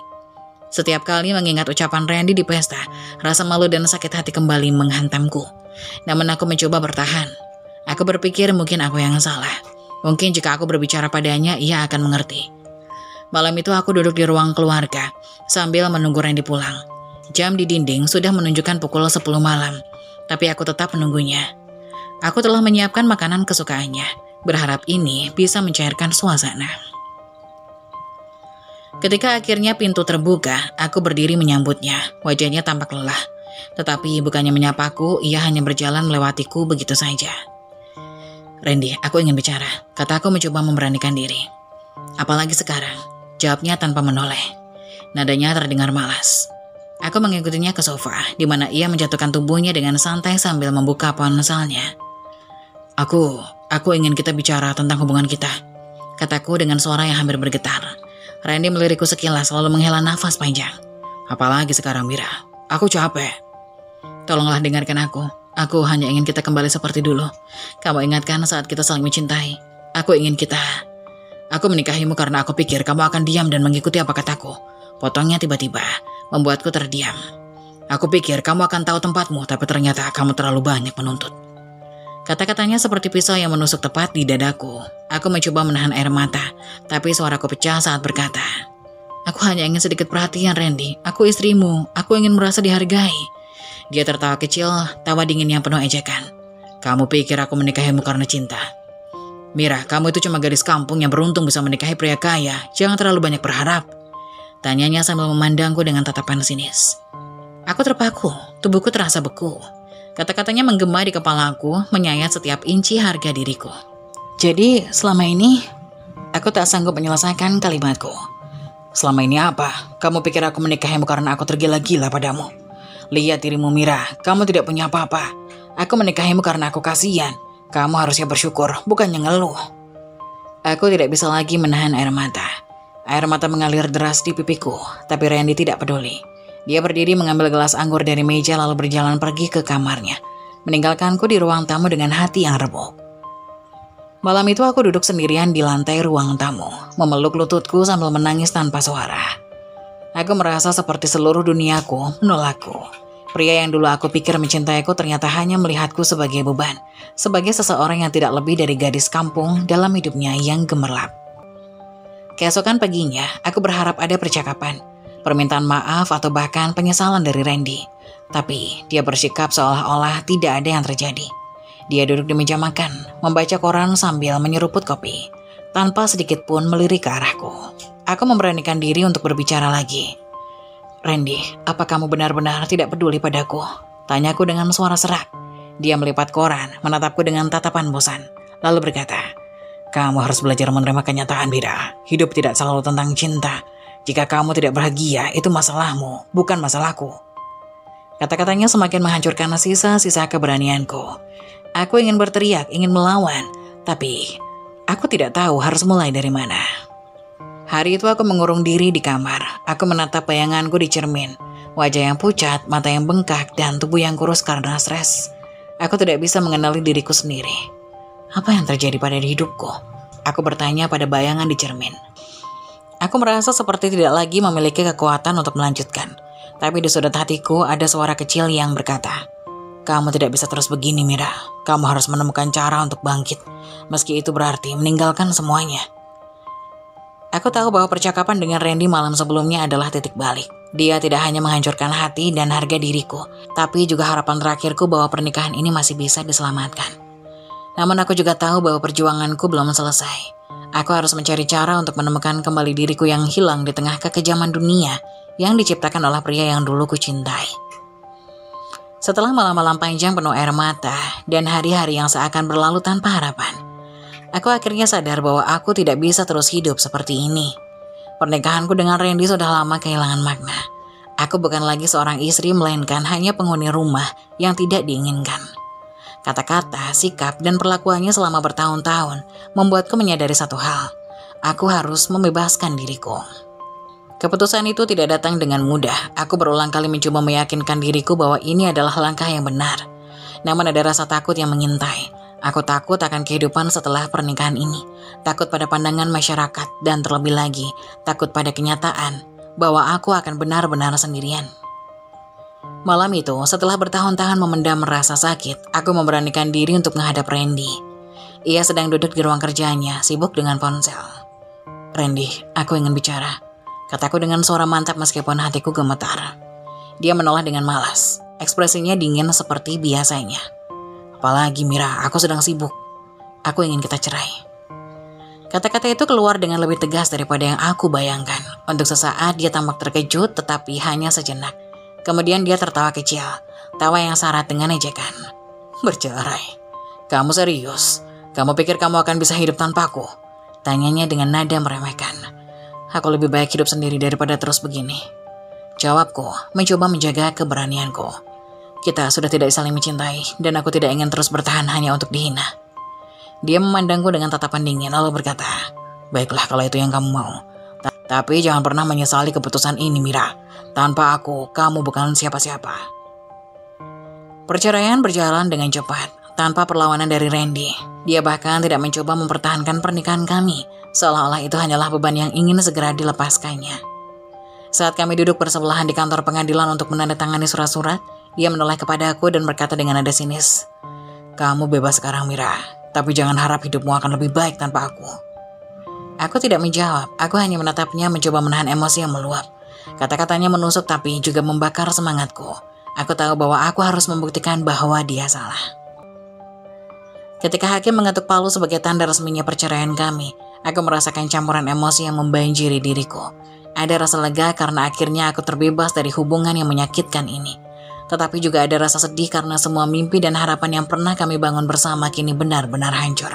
Setiap kali mengingat ucapan Randy di pesta, rasa malu dan sakit hati kembali menghantamku. Namun aku mencoba bertahan. Aku berpikir mungkin aku yang salah. Mungkin jika aku berbicara padanya, ia akan mengerti. Malam itu aku duduk di ruang keluarga sambil menunggu Randy pulang. Jam di dinding sudah menunjukkan pukul 10 malam, tapi aku tetap menunggunya. Aku telah menyiapkan makanan kesukaannya, berharap ini bisa mencairkan suasana. Ketika akhirnya pintu terbuka, aku berdiri menyambutnya. Wajahnya tampak lelah, tetapi bukannya menyapaku, ia hanya berjalan melewatiku begitu saja. "Randy, aku ingin bicara," kataku mencoba memberanikan diri. "Apalagi sekarang?" jawabnya tanpa menoleh. Nadanya terdengar malas. Aku mengikutinya ke sofa, di mana ia menjatuhkan tubuhnya dengan santai sambil membuka ponselnya. Aku ingin kita bicara tentang hubungan kita," kataku dengan suara yang hampir bergetar. Randy melirikku sekilas, lalu menghela nafas panjang. "Apalagi sekarang, Mira? Aku capek." "Tolonglah dengarkan aku. Aku hanya ingin kita kembali seperti dulu. Kamu ingatkan saat kita saling mencintai? Aku menikahimu karena aku pikir kamu akan diam dan mengikuti apa kataku." Potongnya tiba-tiba membuatku terdiam. "Aku pikir kamu akan tahu tempatmu, tapi ternyata kamu terlalu banyak menuntut." Kata-katanya seperti pisau yang menusuk tepat di dadaku. Aku mencoba menahan air mata, tapi suaraku pecah saat berkata, Aku hanya ingin sedikit perhatian, Randy. Aku istrimu, aku ingin merasa dihargai. Dia tertawa kecil, tawa dingin yang penuh ejekan. Kamu pikir aku menikahimu karena cinta? Mira, kamu itu cuma gadis kampung yang beruntung bisa menikahi pria kaya. Jangan terlalu banyak berharap. Tanyanya sambil memandangku dengan tatapan sinis. Aku terpaku, tubuhku terasa beku. Kata-katanya menggema di kepalaku, menyayat setiap inci harga diriku. Jadi, selama ini, aku tak sanggup menyelesaikan kalimatku. Selama ini apa? Kamu pikir aku menikahimu karena aku tergila-gila padamu? Lihat dirimu, Mira, kamu tidak punya apa-apa. Aku menikahimu karena aku kasihan. Kamu harusnya bersyukur, bukannya ngeluh. Aku tidak bisa lagi menahan air mata. Air mata mengalir deras di pipiku, tapi Randy tidak peduli. Dia berdiri mengambil gelas anggur dari meja lalu berjalan pergi ke kamarnya, meninggalkanku di ruang tamu dengan hati yang remuk. Malam itu aku duduk sendirian di lantai ruang tamu, memeluk lututku sambil menangis tanpa suara. Aku merasa seperti seluruh duniaku menolakku. Pria yang dulu aku pikir mencintaiku ternyata hanya melihatku sebagai beban, sebagai seseorang yang tidak lebih dari gadis kampung dalam hidupnya yang gemerlap. Keesokan paginya, aku berharap ada percakapan, permintaan maaf atau bahkan penyesalan dari Randy. Tapi dia bersikap seolah-olah tidak ada yang terjadi. Dia duduk di meja makan, membaca koran sambil menyeruput kopi, tanpa sedikit pun melirik ke arahku. Aku memberanikan diri untuk berbicara lagi. Randy, apa kamu benar-benar tidak peduli padaku? Tanyaku dengan suara serak. Dia melipat koran, menatapku dengan tatapan bosan, lalu berkata, kamu harus belajar menerima kenyataan, Mira. Hidup tidak selalu tentang cinta. Jika kamu tidak bahagia, itu masalahmu, bukan masalahku. Kata-katanya semakin menghancurkan sisa-sisa keberanianku. Aku ingin berteriak, ingin melawan, tapi aku tidak tahu harus mulai dari mana. Hari itu aku mengurung diri di kamar. Aku menatap bayanganku di cermin. Wajah yang pucat, mata yang bengkak, dan tubuh yang kurus karena stres. Aku tidak bisa mengenali diriku sendiri. Apa yang terjadi pada hidupku? Aku bertanya pada bayangan di cermin. Aku merasa seperti tidak lagi memiliki kekuatan untuk melanjutkan. Tapi di sudut hatiku ada suara kecil yang berkata, kamu tidak bisa terus begini, Mira. Kamu harus menemukan cara untuk bangkit. Meski itu berarti meninggalkan semuanya. Aku tahu bahwa percakapan dengan Randy malam sebelumnya adalah titik balik. Dia tidak hanya menghancurkan hati dan harga diriku, tapi juga harapan terakhirku bahwa pernikahan ini masih bisa diselamatkan. Namun aku juga tahu bahwa perjuanganku belum selesai. Aku harus mencari cara untuk menemukan kembali diriku yang hilang di tengah kekejaman dunia yang diciptakan oleh pria yang dulu kucintai. Setelah malam-malam panjang penuh air mata dan hari-hari yang seakan berlalu tanpa harapan, aku akhirnya sadar bahwa aku tidak bisa terus hidup seperti ini. Pernikahanku dengan Randy sudah lama kehilangan makna. Aku bukan lagi seorang istri, melainkan hanya penghuni rumah yang tidak diinginkan. Kata-kata, sikap, dan perlakuannya selama bertahun-tahun membuatku menyadari satu hal. Aku harus membebaskan diriku. Keputusan itu tidak datang dengan mudah. Aku berulang kali mencoba meyakinkan diriku bahwa ini adalah langkah yang benar. Namun ada rasa takut yang mengintai. Aku takut akan kehidupan setelah pernikahan ini. Takut pada pandangan masyarakat dan terlebih lagi takut pada kenyataan bahwa aku akan benar-benar sendirian. Malam itu, setelah bertahun-tahun memendam rasa sakit, aku memberanikan diri untuk menghadap Randy. Ia sedang duduk di ruang kerjanya, sibuk dengan ponsel. Randy, aku ingin bicara, kataku dengan suara mantap meskipun hatiku gemetar. Dia menoleh dengan malas, ekspresinya dingin seperti biasanya. Apalagi Mira, aku sedang sibuk. Aku ingin kita cerai. Kata-kata itu keluar dengan lebih tegas daripada yang aku bayangkan. Untuk sesaat dia tampak terkejut, tetapi hanya sejenak. Kemudian dia tertawa kecil, tawa yang syarat dengan ejekan. Bercerai? Kamu serius? Kamu pikir kamu akan bisa hidup tanpaku? Tanyanya dengan nada meremehkan. Aku lebih baik hidup sendiri daripada terus begini. Jawabku, mencoba menjaga keberanianku. Kita sudah tidak saling mencintai, dan aku tidak ingin terus bertahan hanya untuk dihina. Dia memandangku dengan tatapan dingin lalu berkata, baiklah kalau itu yang kamu mau. Tapi jangan pernah menyesali keputusan ini, Mira. Tanpa aku, kamu bukan siapa-siapa. Perceraian berjalan dengan cepat, tanpa perlawanan dari Randy. Dia bahkan tidak mencoba mempertahankan pernikahan kami, seolah-olah itu hanyalah beban yang ingin segera dilepaskannya. Saat kami duduk bersebelahan di kantor pengadilan untuk menandatangani surat-surat, dia menoleh kepadaku dan berkata dengan nada sinis, kamu bebas sekarang, Mira, tapi jangan harap hidupmu akan lebih baik tanpa aku. Aku tidak menjawab, aku hanya menatapnya mencoba menahan emosi yang meluap. Kata-katanya menusuk tapi juga membakar semangatku. Aku tahu bahwa aku harus membuktikan bahwa dia salah. Ketika hakim mengetuk palu sebagai tanda resminya perceraian kami, aku merasakan campuran emosi yang membanjiri diriku. Ada rasa lega karena akhirnya aku terbebas dari hubungan yang menyakitkan ini. Tetapi juga ada rasa sedih karena semua mimpi dan harapan yang pernah kami bangun bersama kini benar-benar hancur.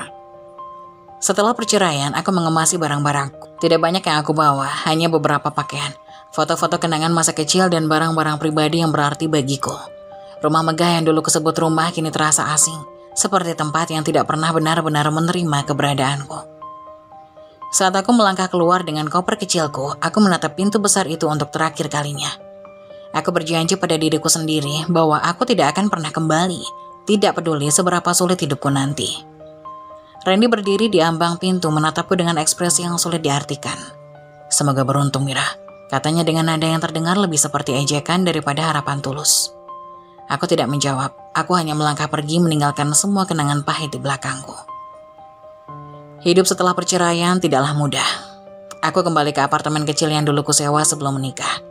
Setelah perceraian, aku mengemasi barang-barangku. Tidak banyak yang aku bawa, hanya beberapa pakaian, foto-foto kenangan masa kecil dan barang-barang pribadi yang berarti bagiku. Rumah megah yang dulu kusebut rumah kini terasa asing, seperti tempat yang tidak pernah benar-benar menerima keberadaanku. Saat aku melangkah keluar dengan koper kecilku, aku menatap pintu besar itu untuk terakhir kalinya. Aku berjanji pada diriku sendiri bahwa aku tidak akan pernah kembali, tidak peduli seberapa sulit hidupku nanti. Randy berdiri di ambang pintu menatapku dengan ekspresi yang sulit diartikan. "Semoga beruntung, Mira," katanya dengan nada yang terdengar lebih seperti ejekan daripada harapan tulus. Aku tidak menjawab, aku hanya melangkah pergi meninggalkan semua kenangan pahit di belakangku. Hidup setelah perceraian tidaklah mudah. Aku kembali ke apartemen kecil yang dulu kusewa sebelum menikah.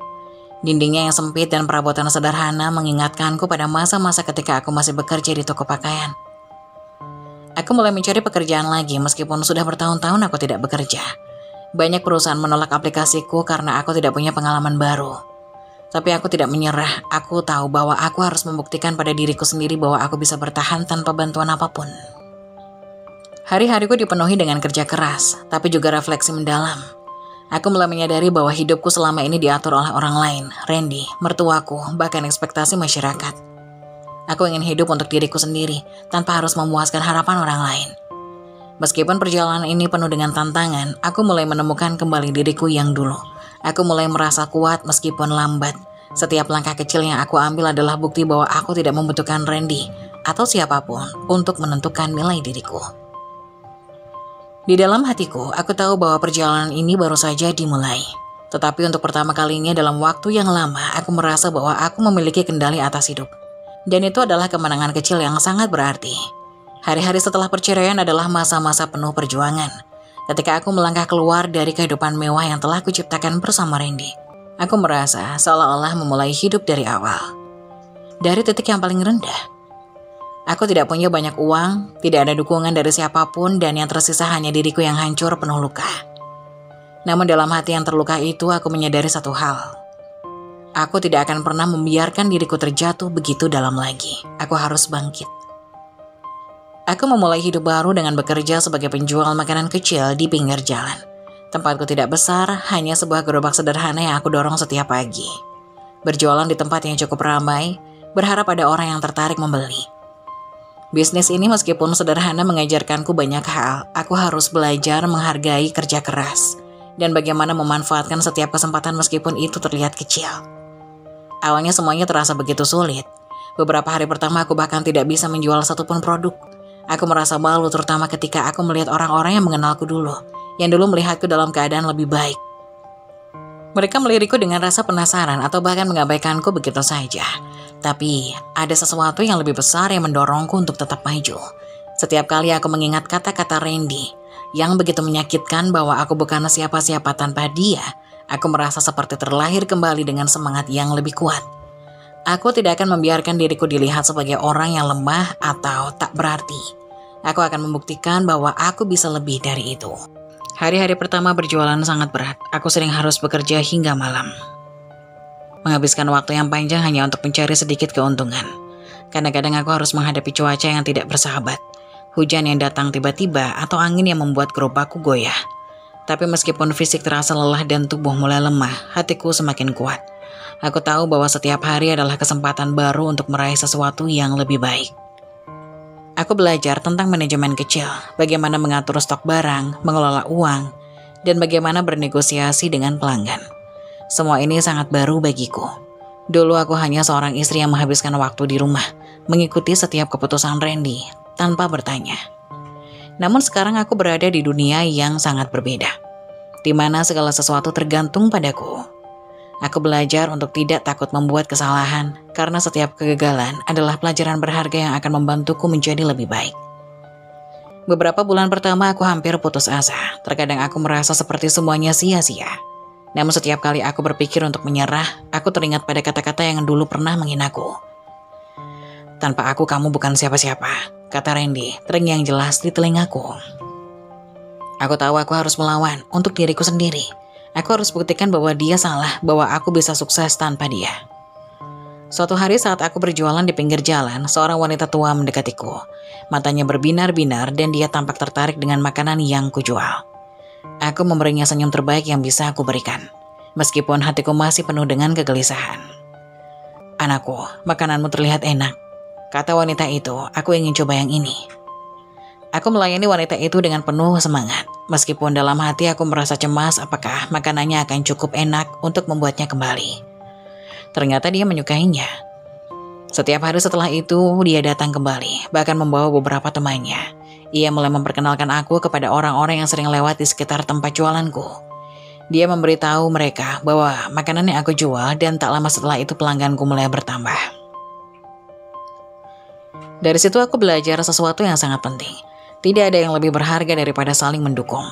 Dindingnya yang sempit dan perabotan sederhana mengingatkanku pada masa-masa ketika aku masih bekerja di toko pakaian. Aku mulai mencari pekerjaan lagi meskipun sudah bertahun-tahun aku tidak bekerja. Banyak perusahaan menolak aplikasiku karena aku tidak punya pengalaman baru. Tapi aku tidak menyerah, aku tahu bahwa aku harus membuktikan pada diriku sendiri bahwa aku bisa bertahan tanpa bantuan apapun. Hari-hariku dipenuhi dengan kerja keras, tapi juga refleksi mendalam. Aku mulai menyadari bahwa hidupku selama ini diatur oleh orang lain, Randy, mertuaku, bahkan ekspektasi masyarakat. Aku ingin hidup untuk diriku sendiri, tanpa harus memuaskan harapan orang lain. Meskipun perjalanan ini penuh dengan tantangan, aku mulai menemukan kembali diriku yang dulu. Aku mulai merasa kuat meskipun lambat. Setiap langkah kecil yang aku ambil adalah bukti bahwa aku tidak membutuhkan Randy atau siapapun untuk menentukan nilai diriku. Di dalam hatiku, aku tahu bahwa perjalanan ini baru saja dimulai. Tetapi untuk pertama kalinya dalam waktu yang lama, aku merasa bahwa aku memiliki kendali atas hidup. Dan itu adalah kemenangan kecil yang sangat berarti. Hari-hari setelah perceraian adalah masa-masa penuh perjuangan. Ketika aku melangkah keluar dari kehidupan mewah yang telah kuciptakan bersama Randy, aku merasa seolah-olah memulai hidup dari awal. Dari titik yang paling rendah. Aku tidak punya banyak uang, tidak ada dukungan dari siapapun, dan yang tersisa hanya diriku yang hancur penuh luka. Namun dalam hati yang terluka itu, aku menyadari satu hal. Aku tidak akan pernah membiarkan diriku terjatuh begitu dalam lagi. Aku harus bangkit. Aku memulai hidup baru dengan bekerja sebagai penjual makanan kecil di pinggir jalan. Tempatku tidak besar, hanya sebuah gerobak sederhana yang aku dorong setiap pagi. Berjualan di tempat yang cukup ramai, berharap ada orang yang tertarik membeli. Bisnis ini meskipun sederhana mengajarkanku banyak hal. Aku harus belajar menghargai kerja keras dan bagaimana memanfaatkan setiap kesempatan meskipun itu terlihat kecil. Awalnya semuanya terasa begitu sulit. Beberapa hari pertama aku bahkan tidak bisa menjual satupun produk. Aku merasa malu terutama ketika aku melihat orang-orang yang mengenalku dulu, yang dulu melihatku dalam keadaan lebih baik. Mereka melirikku dengan rasa penasaran atau bahkan mengabaikanku begitu saja. Tapi ada sesuatu yang lebih besar yang mendorongku untuk tetap maju. Setiap kali aku mengingat kata-kata Randy yang begitu menyakitkan bahwa aku bukan siapa-siapa tanpa dia, aku merasa seperti terlahir kembali dengan semangat yang lebih kuat. Aku tidak akan membiarkan diriku dilihat sebagai orang yang lemah atau tak berarti. Aku akan membuktikan bahwa aku bisa lebih dari itu. Hari-hari pertama berjualan sangat berat. Aku sering harus bekerja hingga malam. Menghabiskan waktu yang panjang hanya untuk mencari sedikit keuntungan. Kadang-kadang aku harus menghadapi cuaca yang tidak bersahabat. Hujan yang datang tiba-tiba atau angin yang membuat gerobakku goyah. Tapi meskipun fisik terasa lelah dan tubuh mulai lemah, hatiku semakin kuat. Aku tahu bahwa setiap hari adalah kesempatan baru untuk meraih sesuatu yang lebih baik. Aku belajar tentang manajemen kecil, bagaimana mengatur stok barang, mengelola uang, dan bagaimana bernegosiasi dengan pelanggan. Semua ini sangat baru bagiku. Dulu aku hanya seorang istri yang menghabiskan waktu di rumah, mengikuti setiap keputusan Randy tanpa bertanya. Namun sekarang aku berada di dunia yang sangat berbeda, di mana segala sesuatu tergantung padaku. Aku belajar untuk tidak takut membuat kesalahan, karena setiap kegagalan adalah pelajaran berharga yang akan membantuku menjadi lebih baik. Beberapa bulan pertama aku hampir putus asa. Terkadang aku merasa seperti semuanya sia-sia. Namun setiap kali aku berpikir untuk menyerah, aku teringat pada kata-kata yang dulu pernah menghinaku. "Tanpa aku kamu bukan siapa-siapa," kata Randy, terngiang jelas di telingaku. Aku tahu aku harus melawan untuk diriku sendiri. Aku harus buktikan bahwa dia salah, bahwa aku bisa sukses tanpa dia. Suatu hari saat aku berjualan di pinggir jalan, seorang wanita tua mendekatiku. Matanya berbinar-binar dan dia tampak tertarik dengan makanan yang kujual. Aku memberinya senyum terbaik yang bisa aku berikan, meskipun hatiku masih penuh dengan kegelisahan. "Anakku, makananmu terlihat enak," kata wanita itu. "Aku ingin coba yang ini." Aku melayani wanita itu dengan penuh semangat, meskipun dalam hati aku merasa cemas apakah makanannya akan cukup enak untuk membuatnya kembali. Ternyata dia menyukainya. Setiap hari setelah itu, dia datang kembali, bahkan membawa beberapa temannya. Ia mulai memperkenalkan aku kepada orang-orang yang sering lewat di sekitar tempat jualanku. Dia memberitahu mereka bahwa makanan yang aku jual dan tak lama setelah itu pelangganku mulai bertambah. Dari situ aku belajar sesuatu yang sangat penting. Tidak ada yang lebih berharga daripada saling mendukung.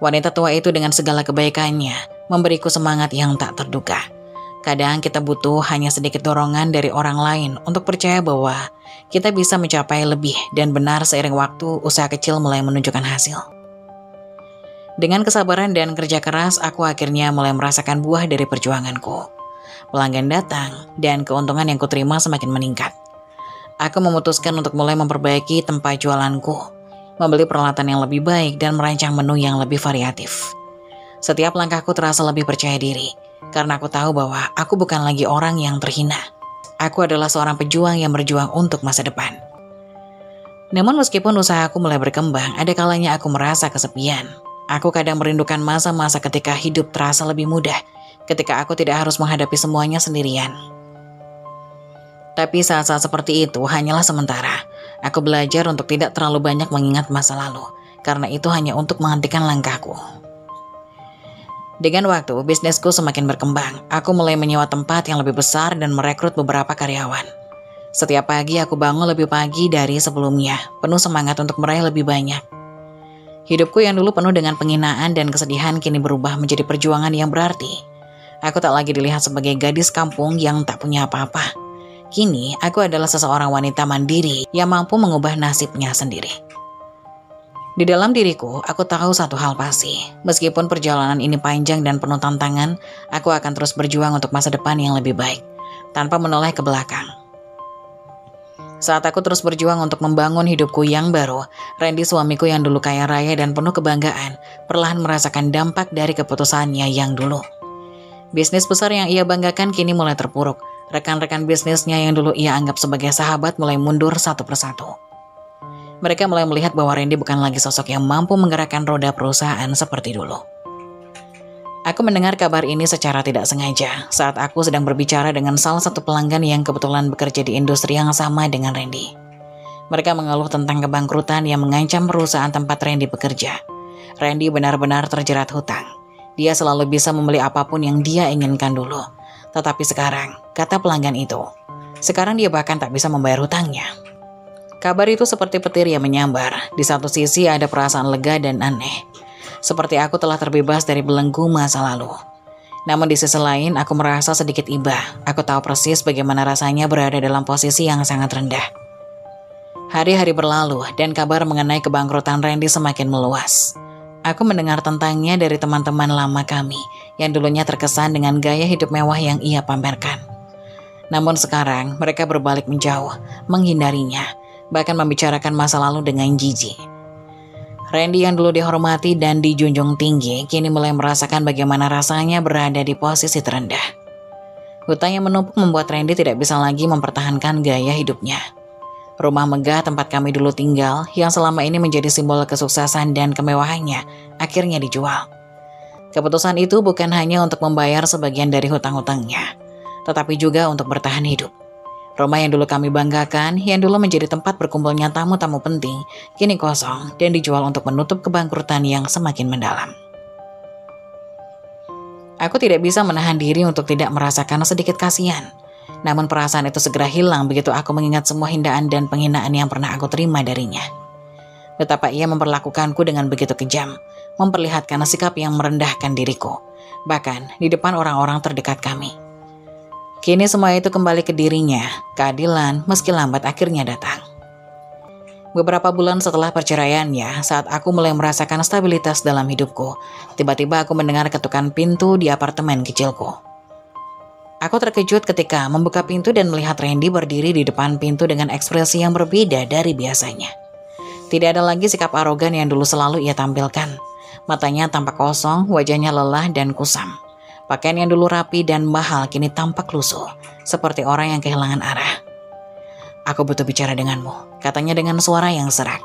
Wanita tua itu dengan segala kebaikannya memberiku semangat yang tak terduga. Kadang kita butuh hanya sedikit dorongan dari orang lain untuk percaya bahwa kita bisa mencapai lebih dan benar seiring waktu usaha kecil mulai menunjukkan hasil. Dengan kesabaran dan kerja keras, aku akhirnya mulai merasakan buah dari perjuanganku. Pelanggan datang dan keuntungan yang kuterima semakin meningkat. Aku memutuskan untuk mulai memperbaiki tempat jualanku, membeli peralatan yang lebih baik dan merancang menu yang lebih variatif. Setiap langkahku terasa lebih percaya diri, karena aku tahu bahwa aku bukan lagi orang yang terhina. Aku adalah seorang pejuang yang berjuang untuk masa depan. Namun meskipun usahaku mulai berkembang, ada kalanya aku merasa kesepian. Aku kadang merindukan masa-masa ketika hidup terasa lebih mudah, ketika aku tidak harus menghadapi semuanya sendirian. Tapi saat-saat seperti itu hanyalah sementara. Aku belajar untuk tidak terlalu banyak mengingat masa lalu, karena itu hanya untuk menghentikan langkahku. Dengan waktu, bisnisku semakin berkembang. Aku mulai menyewa tempat yang lebih besar dan merekrut beberapa karyawan. Setiap pagi aku bangun lebih pagi dari sebelumnya, penuh semangat untuk meraih lebih banyak. Hidupku yang dulu penuh dengan penghinaan dan kesedihan kini berubah menjadi perjuangan yang berarti. Aku tak lagi dilihat sebagai gadis kampung yang tak punya apa-apa. Kini, aku adalah seseorang wanita mandiri yang mampu mengubah nasibnya sendiri. Di dalam diriku, aku tahu satu hal pasti. Meskipun perjalanan ini panjang dan penuh tantangan, aku akan terus berjuang untuk masa depan yang lebih baik, tanpa menoleh ke belakang. Saat aku terus berjuang untuk membangun hidupku yang baru, Randy suamiku yang dulu kaya raya dan penuh kebanggaan, perlahan merasakan dampak dari keputusannya yang dulu. Bisnis besar yang ia banggakan kini mulai terpuruk. Rekan-rekan bisnisnya yang dulu ia anggap sebagai sahabat mulai mundur satu persatu. Mereka mulai melihat bahwa Randy bukan lagi sosok yang mampu menggerakkan roda perusahaan seperti dulu. Aku mendengar kabar ini secara tidak sengaja saat aku sedang berbicara dengan salah satu pelanggan yang kebetulan bekerja di industri yang sama dengan Randy. Mereka mengeluh tentang kebangkrutan yang mengancam perusahaan tempat Randy bekerja. Randy benar-benar terjerat hutang. Dia selalu bisa membeli apapun yang dia inginkan dulu. Tetapi sekarang, kata pelanggan itu, sekarang dia bahkan tak bisa membayar hutangnya. Kabar itu seperti petir yang menyambar. Di satu sisi ada perasaan lega dan aneh. Seperti aku telah terbebas dari belenggu masa lalu. Namun di sisi lain, aku merasa sedikit iba. Aku tahu persis bagaimana rasanya berada dalam posisi yang sangat rendah. Hari-hari berlalu dan kabar mengenai kebangkrutan Randy semakin meluas. Aku mendengar tentangnya dari teman-teman lama kami yang dulunya terkesan dengan gaya hidup mewah yang ia pamerkan. Namun sekarang mereka berbalik menjauh, menghindarinya, bahkan membicarakan masa lalu dengan jijik. Randy yang dulu dihormati dan dijunjung tinggi kini mulai merasakan bagaimana rasanya berada di posisi terendah. Hutang yang menumpuk membuat Randy tidak bisa lagi mempertahankan gaya hidupnya. Rumah megah tempat kami dulu tinggal yang selama ini menjadi simbol kesuksesan dan kemewahannya akhirnya dijual. Keputusan itu bukan hanya untuk membayar sebagian dari hutang-hutangnya, tetapi juga untuk bertahan hidup. Rumah yang dulu kami banggakan, yang dulu menjadi tempat berkumpulnya tamu-tamu penting, kini kosong dan dijual untuk menutup kebangkrutan yang semakin mendalam. Aku tidak bisa menahan diri untuk tidak merasakan sedikit kasihan. Namun perasaan itu segera hilang begitu aku mengingat semua hinaan dan penghinaan yang pernah aku terima darinya. Betapa ia memperlakukanku dengan begitu kejam, memperlihatkan sikap yang merendahkan diriku, bahkan di depan orang-orang terdekat kami. Kini semua itu kembali ke dirinya, keadilan meski lambat akhirnya datang. Beberapa bulan setelah perceraiannya, saat aku mulai merasakan stabilitas dalam hidupku, tiba-tiba aku mendengar ketukan pintu di apartemen kecilku. Aku terkejut ketika membuka pintu dan melihat Randy berdiri di depan pintu dengan ekspresi yang berbeda dari biasanya. Tidak ada lagi sikap arogan yang dulu selalu ia tampilkan. Matanya tampak kosong, wajahnya lelah dan kusam. Pakaian yang dulu rapi dan mahal kini tampak lusuh, seperti orang yang kehilangan arah. "Aku butuh bicara denganmu," katanya dengan suara yang serak.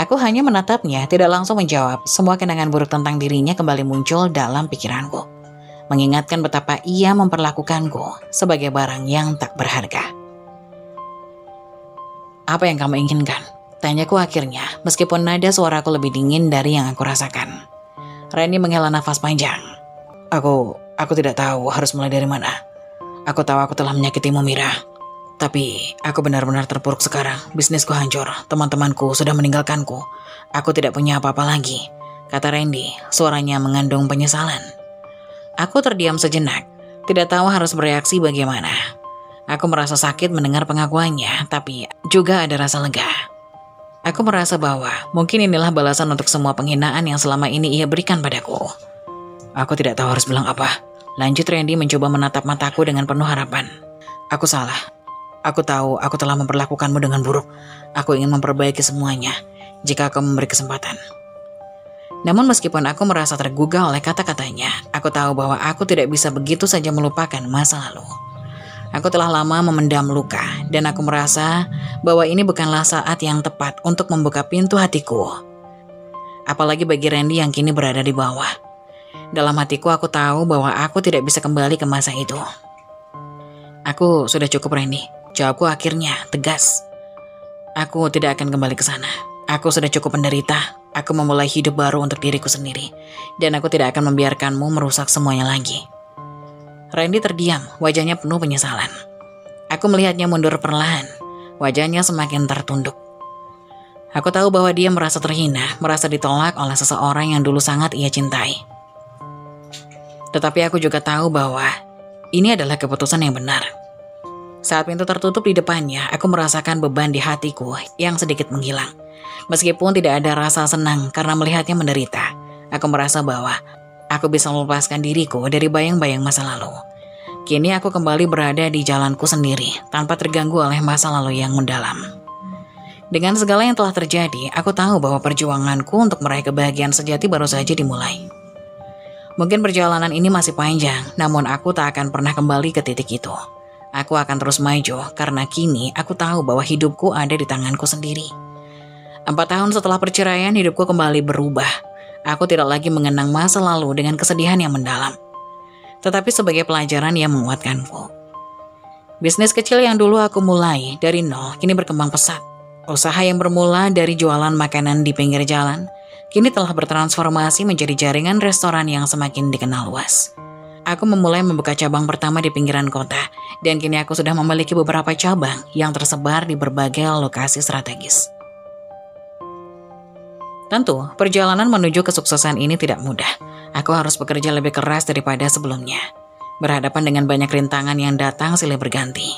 Aku hanya menatapnya, tidak langsung menjawab. Semua kenangan buruk tentang dirinya kembali muncul dalam pikiranku, mengingatkan betapa ia memperlakukanku sebagai barang yang tak berharga. "Apa yang kamu inginkan?" tanyaku akhirnya, meskipun nada suaraku lebih dingin dari yang aku rasakan. Randy menghela nafas panjang. Aku tidak tahu harus mulai dari mana. Aku tahu aku telah menyakitimu, Mira. Tapi aku benar-benar terpuruk sekarang. Bisnisku hancur, teman-temanku sudah meninggalkanku. Aku tidak punya apa-apa lagi, kata Randy, suaranya mengandung penyesalan. Aku terdiam sejenak, tidak tahu harus bereaksi bagaimana. Aku merasa sakit mendengar pengakuannya, tapi juga ada rasa lega. Aku merasa bahwa mungkin inilah balasan untuk semua penghinaan yang selama ini ia berikan padaku. Aku tidak tahu harus bilang apa. Lanjut Randy mencoba menatap mataku dengan penuh harapan. Aku salah. Aku tahu aku telah memperlakukanmu dengan buruk. Aku ingin memperbaiki semuanya jika kau memberi kesempatan. Namun meskipun aku merasa tergugah oleh kata-katanya, aku tahu bahwa aku tidak bisa begitu saja melupakan masa lalu. Aku telah lama memendam luka, dan aku merasa bahwa ini bukanlah saat yang tepat untuk membuka pintu hatiku. Apalagi bagi Randy yang kini berada di bawah. Dalam hatiku aku tahu bahwa aku tidak bisa kembali ke masa itu. Aku sudah cukup, Randy. Jawabku akhirnya tegas. Aku tidak akan kembali ke sana. Aku sudah cukup menderita. Aku memulai hidup baru untuk diriku sendiri. Dan aku tidak akan membiarkanmu merusak semuanya lagi. Randy terdiam, wajahnya penuh penyesalan. Aku melihatnya mundur perlahan, wajahnya semakin tertunduk. Aku tahu bahwa dia merasa terhina, merasa ditolak oleh seseorang yang dulu sangat ia cintai. Tetapi aku juga tahu bahwa ini adalah keputusan yang benar. Saat pintu tertutup di depannya, aku merasakan beban di hatiku yang sedikit menghilang. Meskipun tidak ada rasa senang karena melihatnya menderita, aku merasa bahwa aku bisa melepaskan diriku dari bayang-bayang masa lalu. Kini aku kembali berada di jalanku sendiri, tanpa terganggu oleh masa lalu yang mendalam. Dengan segala yang telah terjadi, aku tahu bahwa perjuanganku untuk meraih kebahagiaan sejati baru saja dimulai. Mungkin perjalanan ini masih panjang, namun aku tak akan pernah kembali ke titik itu. Aku akan terus maju, karena kini aku tahu bahwa hidupku ada di tanganku sendiri. 4 tahun setelah perceraian, hidupku kembali berubah. Aku tidak lagi mengenang masa lalu dengan kesedihan yang mendalam, tetapi sebagai pelajaran yang menguatkanku. Bisnis kecil yang dulu aku mulai dari nol kini berkembang pesat. Usaha yang bermula dari jualan makanan di pinggir jalan kini telah bertransformasi menjadi jaringan restoran yang semakin dikenal luas. Aku memulai membuka cabang pertama di pinggiran kota, dan kini aku sudah memiliki beberapa cabang yang tersebar di berbagai lokasi strategis. Tentu, perjalanan menuju kesuksesan ini tidak mudah. Aku harus bekerja lebih keras daripada sebelumnya, berhadapan dengan banyak rintangan yang datang silih berganti.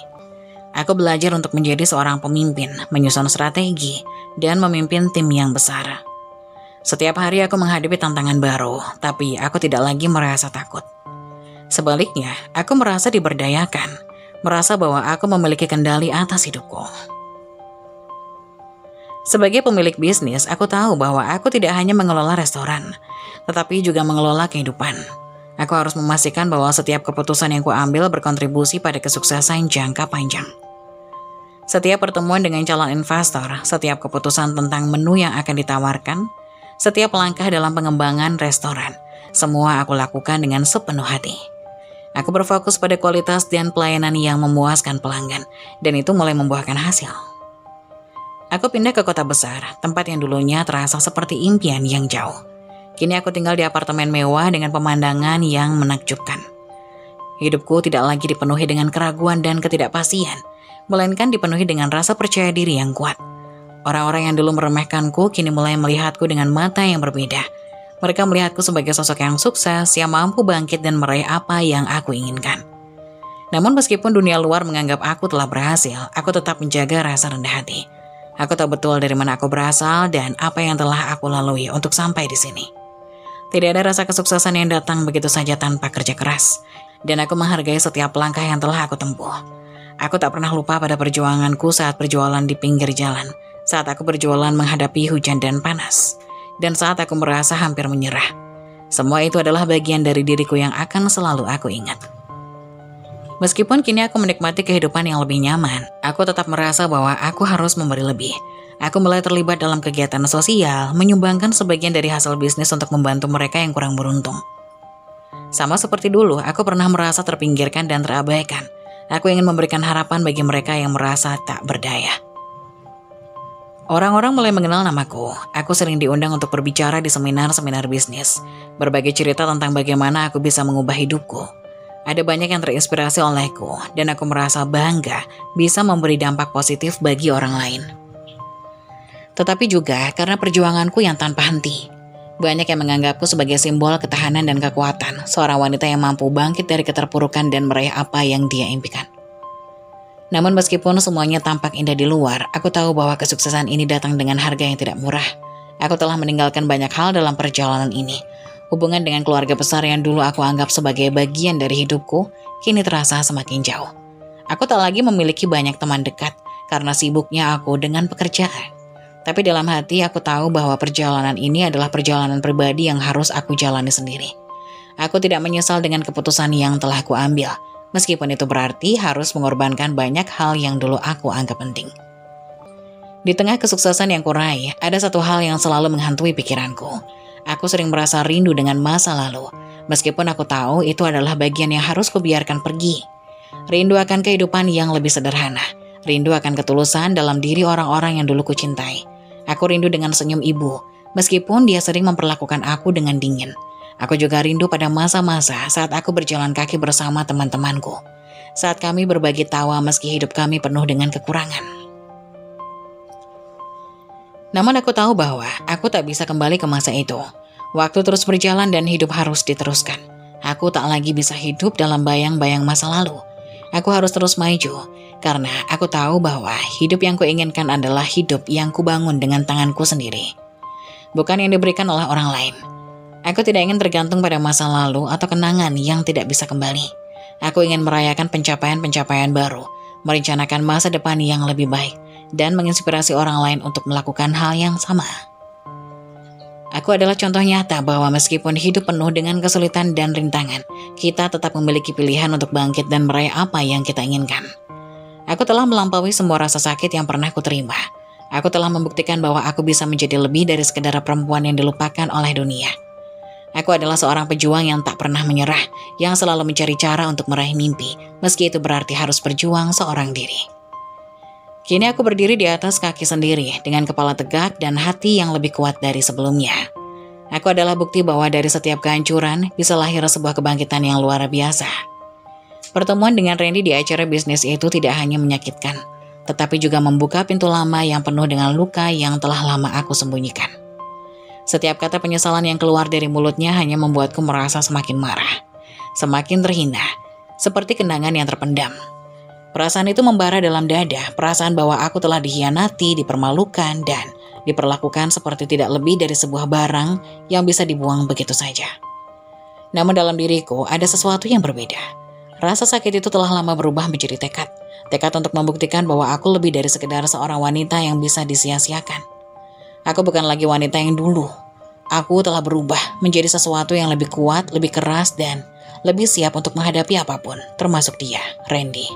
Aku belajar untuk menjadi seorang pemimpin, menyusun strategi, dan memimpin tim yang besar. Setiap hari aku menghadapi tantangan baru, tapi aku tidak lagi merasa takut. Sebaliknya, aku merasa diberdayakan, merasa bahwa aku memiliki kendali atas hidupku. Sebagai pemilik bisnis, aku tahu bahwa aku tidak hanya mengelola restoran, tetapi juga mengelola kehidupan. Aku harus memastikan bahwa setiap keputusan yang kuambil berkontribusi pada kesuksesan jangka panjang. Setiap pertemuan dengan calon investor, setiap keputusan tentang menu yang akan ditawarkan, setiap langkah dalam pengembangan restoran, semua aku lakukan dengan sepenuh hati. Aku berfokus pada kualitas dan pelayanan yang memuaskan pelanggan, dan itu mulai membuahkan hasil. Aku pindah ke kota besar, tempat yang dulunya terasa seperti impian yang jauh. Kini aku tinggal di apartemen mewah dengan pemandangan yang menakjubkan. Hidupku tidak lagi dipenuhi dengan keraguan dan ketidakpastian, melainkan dipenuhi dengan rasa percaya diri yang kuat. Orang-orang yang dulu meremehkanku kini mulai melihatku dengan mata yang berbeda. Mereka melihatku sebagai sosok yang sukses, yang mampu bangkit dan meraih apa yang aku inginkan. Namun meskipun dunia luar menganggap aku telah berhasil, aku tetap menjaga rasa rendah hati. Aku tahu betul dari mana aku berasal dan apa yang telah aku lalui untuk sampai di sini. Tidak ada rasa kesuksesan yang datang begitu saja tanpa kerja keras. Dan aku menghargai setiap langkah yang telah aku tempuh. Aku tak pernah lupa pada perjuanganku saat berjualan di pinggir jalan, saat aku berjualan menghadapi hujan dan panas, dan saat aku merasa hampir menyerah. Semua itu adalah bagian dari diriku yang akan selalu aku ingat. Meskipun kini aku menikmati kehidupan yang lebih nyaman, aku tetap merasa bahwa aku harus memberi lebih. Aku mulai terlibat dalam kegiatan sosial, menyumbangkan sebagian dari hasil bisnis untuk membantu mereka yang kurang beruntung. Sama seperti dulu, aku pernah merasa terpinggirkan dan terabaikan. Aku ingin memberikan harapan bagi mereka yang merasa tak berdaya. Orang-orang mulai mengenal namaku. Aku sering diundang untuk berbicara di seminar-seminar bisnis. Berbagi cerita tentang bagaimana aku bisa mengubah hidupku. Ada banyak yang terinspirasi olehku, dan aku merasa bangga bisa memberi dampak positif bagi orang lain. Tetapi juga karena perjuanganku yang tanpa henti. Banyak yang menganggapku sebagai simbol ketahanan dan kekuatan, seorang wanita yang mampu bangkit dari keterpurukan dan meraih apa yang dia impikan. Namun meskipun semuanya tampak indah di luar, aku tahu bahwa kesuksesan ini datang dengan harga yang tidak murah. Aku telah meninggalkan banyak hal dalam perjalanan ini. Hubungan dengan keluarga besar yang dulu aku anggap sebagai bagian dari hidupku, kini terasa semakin jauh. Aku tak lagi memiliki banyak teman dekat, karena sibuknya aku dengan pekerjaan. Tapi dalam hati aku tahu bahwa perjalanan ini adalah perjalanan pribadi yang harus aku jalani sendiri. Aku tidak menyesal dengan keputusan yang telah aku ambil. Meskipun itu berarti harus mengorbankan banyak hal yang dulu aku anggap penting. Di tengah kesuksesan yang kurai, ada satu hal yang selalu menghantui pikiranku. Aku sering merasa rindu dengan masa lalu, meskipun aku tahu itu adalah bagian yang harus kubiarkan pergi. Rindu akan kehidupan yang lebih sederhana, rindu akan ketulusan dalam diri orang-orang yang dulu kucintai. Aku rindu dengan senyum ibu, meskipun dia sering memperlakukan aku dengan dingin. Aku juga rindu pada masa-masa saat aku berjalan kaki bersama teman-temanku. Saat kami berbagi tawa meski hidup kami penuh dengan kekurangan. Namun aku tahu bahwa aku tak bisa kembali ke masa itu. Waktu terus berjalan dan hidup harus diteruskan. Aku tak lagi bisa hidup dalam bayang-bayang masa lalu. Aku harus terus maju, karena aku tahu bahwa hidup yang kuinginkan adalah hidup yang kubangun dengan tanganku sendiri. Bukan yang diberikan oleh orang lain. Aku tidak ingin tergantung pada masa lalu atau kenangan yang tidak bisa kembali. Aku ingin merayakan pencapaian-pencapaian baru, merencanakan masa depan yang lebih baik, dan menginspirasi orang lain untuk melakukan hal yang sama. Aku adalah contoh nyata bahwa meskipun hidup penuh dengan kesulitan dan rintangan, kita tetap memiliki pilihan untuk bangkit dan meraih apa yang kita inginkan. Aku telah melampaui semua rasa sakit yang pernah kuterima. Aku telah membuktikan bahwa aku bisa menjadi lebih dari sekedar perempuan yang dilupakan oleh dunia. Aku adalah seorang pejuang yang tak pernah menyerah, yang selalu mencari cara untuk meraih mimpi, meski itu berarti harus berjuang seorang diri. Kini aku berdiri di atas kaki sendiri, dengan kepala tegak dan hati yang lebih kuat dari sebelumnya. Aku adalah bukti bahwa dari setiap kehancuran bisa lahir sebuah kebangkitan yang luar biasa. Pertemuan dengan Randy di acara bisnis itu tidak hanya menyakitkan, tetapi juga membuka pintu lama yang penuh dengan luka yang telah lama aku sembunyikan. Setiap kata penyesalan yang keluar dari mulutnya hanya membuatku merasa semakin marah, semakin terhina, seperti kenangan yang terpendam. Perasaan itu membara dalam dada, perasaan bahwa aku telah dikhianati, dipermalukan, dan diperlakukan seperti tidak lebih dari sebuah barang yang bisa dibuang begitu saja. Namun dalam diriku ada sesuatu yang berbeda. Rasa sakit itu telah lama berubah menjadi tekad untuk membuktikan bahwa aku lebih dari sekedar seorang wanita yang bisa disia-siakan. Aku bukan lagi wanita yang dulu. Aku telah berubah menjadi sesuatu yang lebih kuat, lebih keras, dan lebih siap untuk menghadapi apapun, termasuk dia, Randy.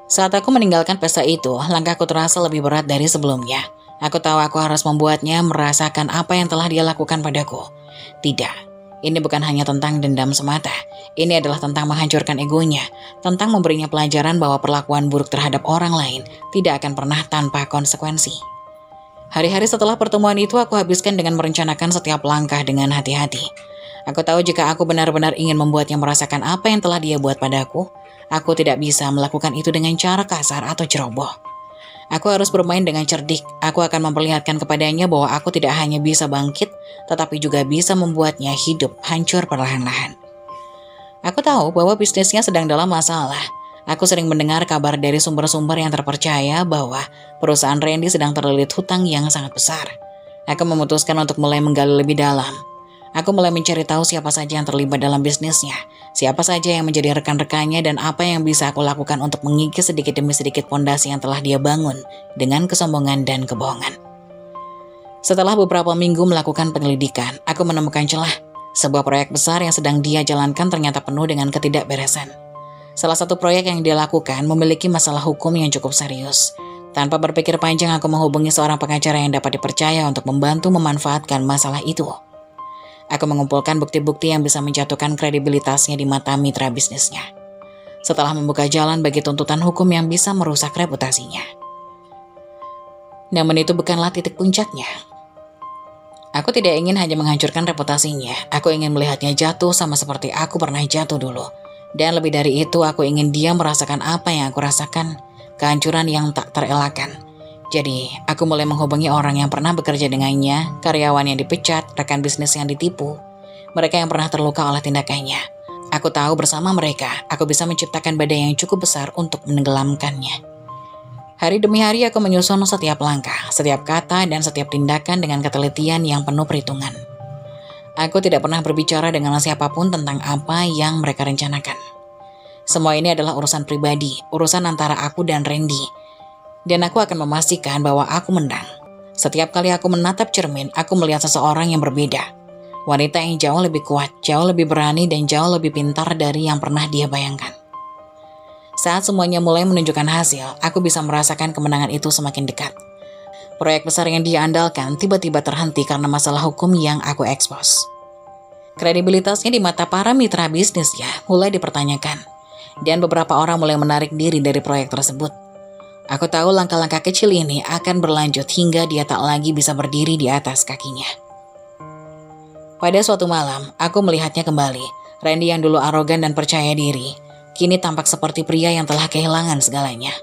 Saat aku meninggalkan pesta itu, langkahku terasa lebih berat dari sebelumnya. Aku tahu aku harus membuatnya merasakan apa yang telah dia lakukan padaku. Tidak, ini bukan hanya tentang dendam semata. Ini adalah tentang menghancurkan egonya, tentang memberinya pelajaran bahwa perlakuan buruk terhadap orang lain tidak akan pernah tanpa konsekuensi. Hari-hari setelah pertemuan itu aku habiskan dengan merencanakan setiap langkah dengan hati-hati. Aku tahu jika aku benar-benar ingin membuatnya merasakan apa yang telah dia buat padaku, aku tidak bisa melakukan itu dengan cara kasar atau ceroboh. Aku harus bermain dengan cerdik. Aku akan memperlihatkan kepadanya bahwa aku tidak hanya bisa bangkit, tetapi juga bisa membuatnya hidup hancur perlahan-lahan. Aku tahu bahwa bisnisnya sedang dalam masalah. Aku sering mendengar kabar dari sumber-sumber yang terpercaya bahwa perusahaan Randy sedang terlilit hutang yang sangat besar. Aku memutuskan untuk mulai menggali lebih dalam. Aku mulai mencari tahu siapa saja yang terlibat dalam bisnisnya, siapa saja yang menjadi rekan-rekannya, dan apa yang bisa aku lakukan untuk mengikis sedikit demi sedikit fondasi yang telah dia bangun dengan kesombongan dan kebohongan. Setelah beberapa minggu melakukan penyelidikan, aku menemukan celah. Sebuah proyek besar yang sedang dia jalankan ternyata penuh dengan ketidakberesan. Salah satu proyek yang dia lakukan memiliki masalah hukum yang cukup serius. Tanpa berpikir panjang, aku menghubungi seorang pengacara yang dapat dipercaya untuk membantu memanfaatkan masalah itu. Aku mengumpulkan bukti-bukti yang bisa menjatuhkan kredibilitasnya di mata mitra bisnisnya. Setelah membuka jalan bagi tuntutan hukum yang bisa merusak reputasinya. Namun itu bukanlah titik puncaknya. Aku tidak ingin hanya menghancurkan reputasinya. Aku ingin melihatnya jatuh sama seperti aku pernah jatuh dulu. Dan lebih dari itu, aku ingin dia merasakan apa yang aku rasakan. Kehancuran yang tak terelakkan. Jadi, aku mulai menghubungi orang yang pernah bekerja dengannya, karyawan yang dipecat, rekan bisnis yang ditipu, mereka yang pernah terluka oleh tindakannya. Aku tahu bersama mereka, aku bisa menciptakan badai yang cukup besar untuk menenggelamkannya. Hari demi hari aku menyusun setiap langkah, setiap kata, dan setiap tindakan dengan ketelitian yang penuh perhitungan. Aku tidak pernah berbicara dengan siapapun tentang apa yang mereka rencanakan. Semua ini adalah urusan pribadi, urusan antara aku dan Randy. Dan aku akan memastikan bahwa aku menang. Setiap kali aku menatap cermin, aku melihat seseorang yang berbeda. Wanita yang jauh lebih kuat, jauh lebih berani, dan jauh lebih pintar dari yang pernah dia bayangkan. Saat semuanya mulai menunjukkan hasil, aku bisa merasakan kemenangan itu semakin dekat. Proyek besar yang dia andalkan tiba-tiba terhenti karena masalah hukum yang aku ekspos. Kredibilitasnya di mata para mitra bisnisnya mulai dipertanyakan. Dan beberapa orang mulai menarik diri dari proyek tersebut. Aku tahu langkah-langkah kecil ini akan berlanjut hingga dia tak lagi bisa berdiri di atas kakinya. Pada suatu malam, aku melihatnya kembali. Randy yang dulu arogan dan percaya diri, kini tampak seperti pria yang telah kehilangan segalanya.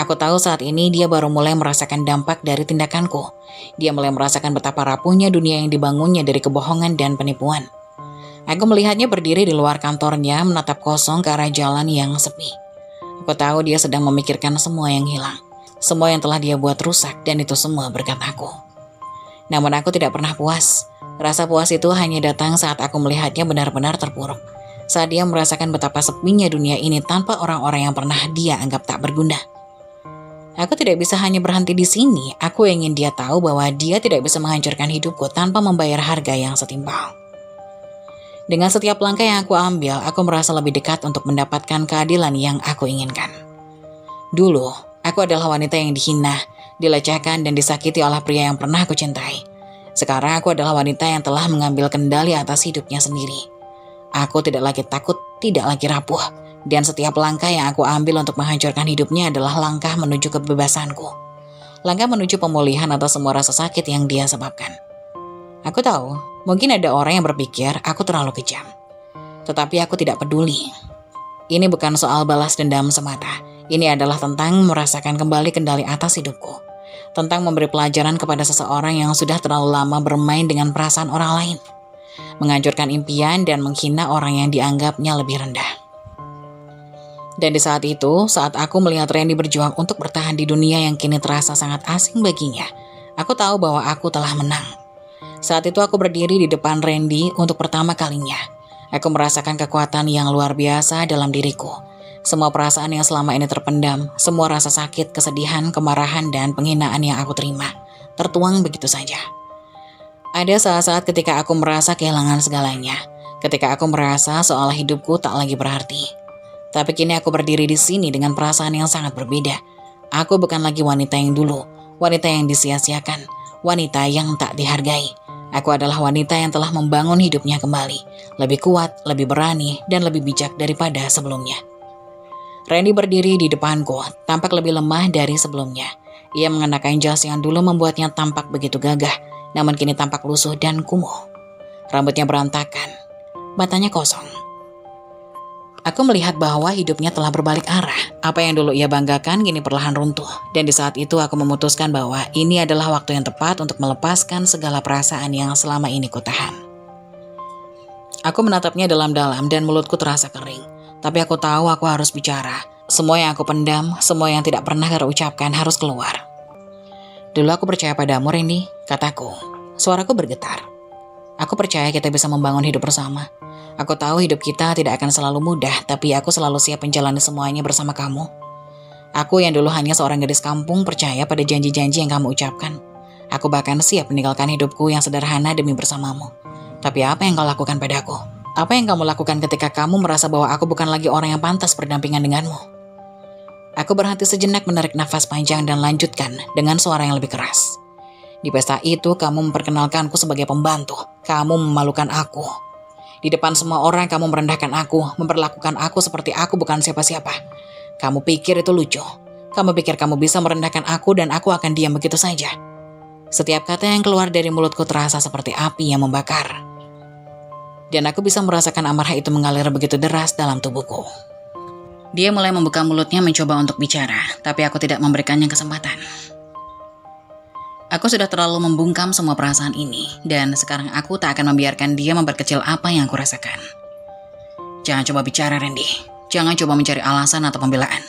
Aku tahu saat ini dia baru mulai merasakan dampak dari tindakanku. Dia mulai merasakan betapa rapuhnya dunia yang dibangunnya dari kebohongan dan penipuan. Aku melihatnya berdiri di luar kantornya, menatap kosong ke arah jalan yang sepi. Aku tahu dia sedang memikirkan semua yang hilang, semua yang telah dia buat rusak, dan itu semua berkat aku. Namun aku tidak pernah puas. Rasa puas itu hanya datang saat aku melihatnya benar-benar terpuruk. Saat dia merasakan betapa sepinya dunia ini tanpa orang-orang yang pernah dia anggap tak berguna. Aku tidak bisa hanya berhenti di sini. Aku ingin dia tahu bahwa dia tidak bisa menghancurkan hidupku tanpa membayar harga yang setimpal. Dengan setiap langkah yang aku ambil, aku merasa lebih dekat untuk mendapatkan keadilan yang aku inginkan. Dulu, aku adalah wanita yang dihina, dilecehkan, dan disakiti oleh pria yang pernah aku cintai. Sekarang aku adalah wanita yang telah mengambil kendali atas hidupnya sendiri. Aku tidak lagi takut, tidak lagi rapuh, dan setiap langkah yang aku ambil untuk menghancurkan hidupnya adalah langkah menuju kebebasanku. Langkah menuju pemulihan atas semua rasa sakit yang dia sebabkan. Aku tahu, mungkin ada orang yang berpikir aku terlalu kejam. Tetapi aku tidak peduli. Ini bukan soal balas dendam semata. Ini adalah tentang merasakan kembali kendali atas hidupku. Tentang memberi pelajaran kepada seseorang yang sudah terlalu lama bermain dengan perasaan orang lain. Menghancurkan impian dan menghina orang yang dianggapnya lebih rendah. Dan di saat itu, saat aku melihat Randy berjuang untuk bertahan di dunia yang kini terasa sangat asing baginya, aku tahu bahwa aku telah menang. Saat itu aku berdiri di depan Randy untuk pertama kalinya. Aku merasakan kekuatan yang luar biasa dalam diriku. Semua perasaan yang selama ini terpendam, semua rasa sakit, kesedihan, kemarahan, dan penghinaan yang aku terima, tertuang begitu saja. Ada saat-saat ketika aku merasa kehilangan segalanya. Ketika aku merasa seolah hidupku tak lagi berarti. Tapi kini aku berdiri di sini dengan perasaan yang sangat berbeda. Aku bukan lagi wanita yang dulu, wanita yang disia-siakan, wanita yang tak dihargai. Aku adalah wanita yang telah membangun hidupnya kembali, lebih kuat, lebih berani, dan lebih bijak daripada sebelumnya. Randy berdiri di depanku, tampak lebih lemah dari sebelumnya. Ia mengenakan jas yang dulu membuatnya tampak begitu gagah, namun kini tampak lusuh dan kumuh. Rambutnya berantakan, matanya kosong. Aku melihat bahwa hidupnya telah berbalik arah. Apa yang dulu ia banggakan kini perlahan runtuh. Dan di saat itu aku memutuskan bahwa ini adalah waktu yang tepat untuk melepaskan segala perasaan yang selama ini kutahan. Aku menatapnya dalam-dalam dan mulutku terasa kering. Tapi aku tahu aku harus bicara. Semua yang aku pendam, semua yang tidak pernah terucapkan harus keluar. Dulu aku percaya padamu, Randy, kataku. Suaraku bergetar. Aku percaya kita bisa membangun hidup bersama. Aku tahu hidup kita tidak akan selalu mudah, tapi aku selalu siap menjalani semuanya bersama kamu. Aku yang dulu hanya seorang gadis kampung percaya pada janji-janji yang kamu ucapkan. Aku bahkan siap meninggalkan hidupku yang sederhana demi bersamamu. Tapi apa yang kau lakukan padaku? Apa yang kamu lakukan ketika kamu merasa bahwa aku bukan lagi orang yang pantas berdampingan denganmu? Aku berhenti sejenak menarik nafas panjang dan lanjutkan dengan suara yang lebih keras. Di pesta itu kamu memperkenalkanku sebagai pembantu. Kamu memalukan aku. Di depan semua orang kamu merendahkan aku, memperlakukan aku seperti aku bukan siapa-siapa. Kamu pikir itu lucu. Kamu pikir kamu bisa merendahkan aku dan aku akan diam begitu saja. Setiap kata yang keluar dari mulutku terasa seperti api yang membakar. Dan aku bisa merasakan amarah itu mengalir begitu deras dalam tubuhku. Dia mulai membuka mulutnya mencoba untuk bicara, tapi aku tidak memberikannya kesempatan. Aku sudah terlalu membungkam semua perasaan ini, dan sekarang aku tak akan membiarkan dia memperkecil apa yang aku rasakan. Jangan coba bicara, Randy. Jangan coba mencari alasan atau pembelaan.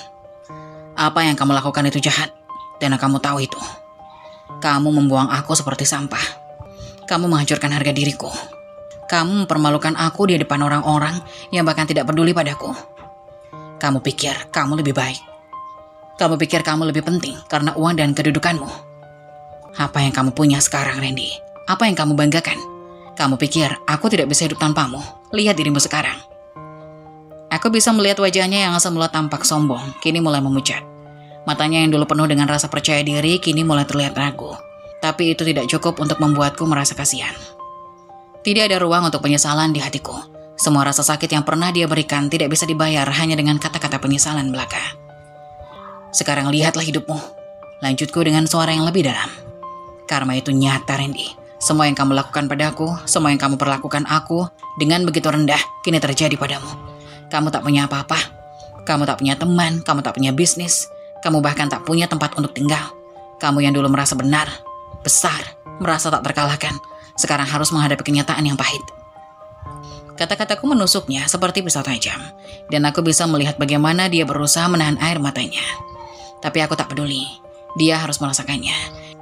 Apa yang kamu lakukan itu jahat, dan kamu tahu itu. Kamu membuang aku seperti sampah. Kamu menghancurkan harga diriku. Kamu mempermalukan aku di depan orang-orang yang bahkan tidak peduli padaku. Kamu pikir kamu lebih baik. Kamu pikir kamu lebih penting karena uang dan kedudukanmu. Apa yang kamu punya sekarang, Randy? Apa yang kamu banggakan? Kamu pikir aku tidak bisa hidup tanpamu? Lihat dirimu sekarang. Aku bisa melihat wajahnya yang semula tampak sombong, kini mulai memucat. Matanya yang dulu penuh dengan rasa percaya diri, kini mulai terlihat ragu. Tapi itu tidak cukup untuk membuatku merasa kasihan. Tidak ada ruang untuk penyesalan di hatiku. Semua rasa sakit yang pernah dia berikan tidak bisa dibayar hanya dengan kata-kata penyesalan belaka. Sekarang lihatlah hidupmu. Lanjutku dengan suara yang lebih dalam. Karma itu nyata, Randy. Semua yang kamu lakukan padaku, semua yang kamu perlakukan aku dengan begitu rendah, kini terjadi padamu. Kamu tak punya apa-apa. Kamu tak punya teman, kamu tak punya bisnis. Kamu bahkan tak punya tempat untuk tinggal. Kamu yang dulu merasa benar, besar, merasa tak terkalahkan, sekarang harus menghadapi kenyataan yang pahit. Kata-kataku menusuknya seperti pisau tajam, dan aku bisa melihat bagaimana dia berusaha menahan air matanya. Tapi aku tak peduli. Dia harus merasakannya.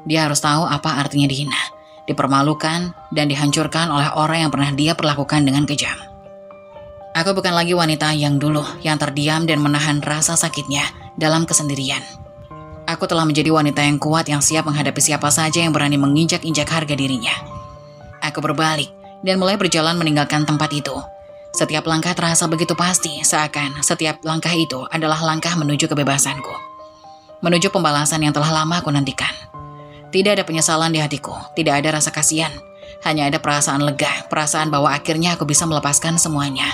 Dia harus tahu apa artinya dihina, dipermalukan, dan dihancurkan oleh orang yang pernah dia perlakukan dengan kejam. Aku bukan lagi wanita yang dulu, yang terdiam dan menahan rasa sakitnya dalam kesendirian. Aku telah menjadi wanita yang kuat yang siap menghadapi siapa saja yang berani menginjak-injak harga dirinya. Aku berbalik dan mulai berjalan meninggalkan tempat itu. Setiap langkah terasa begitu pasti, seakan setiap langkah itu adalah langkah menuju kebebasanku. Menuju pembalasan yang telah lama aku nantikan. Tidak ada penyesalan di hatiku, tidak ada rasa kasihan. Hanya ada perasaan lega, perasaan bahwa akhirnya aku bisa melepaskan semuanya.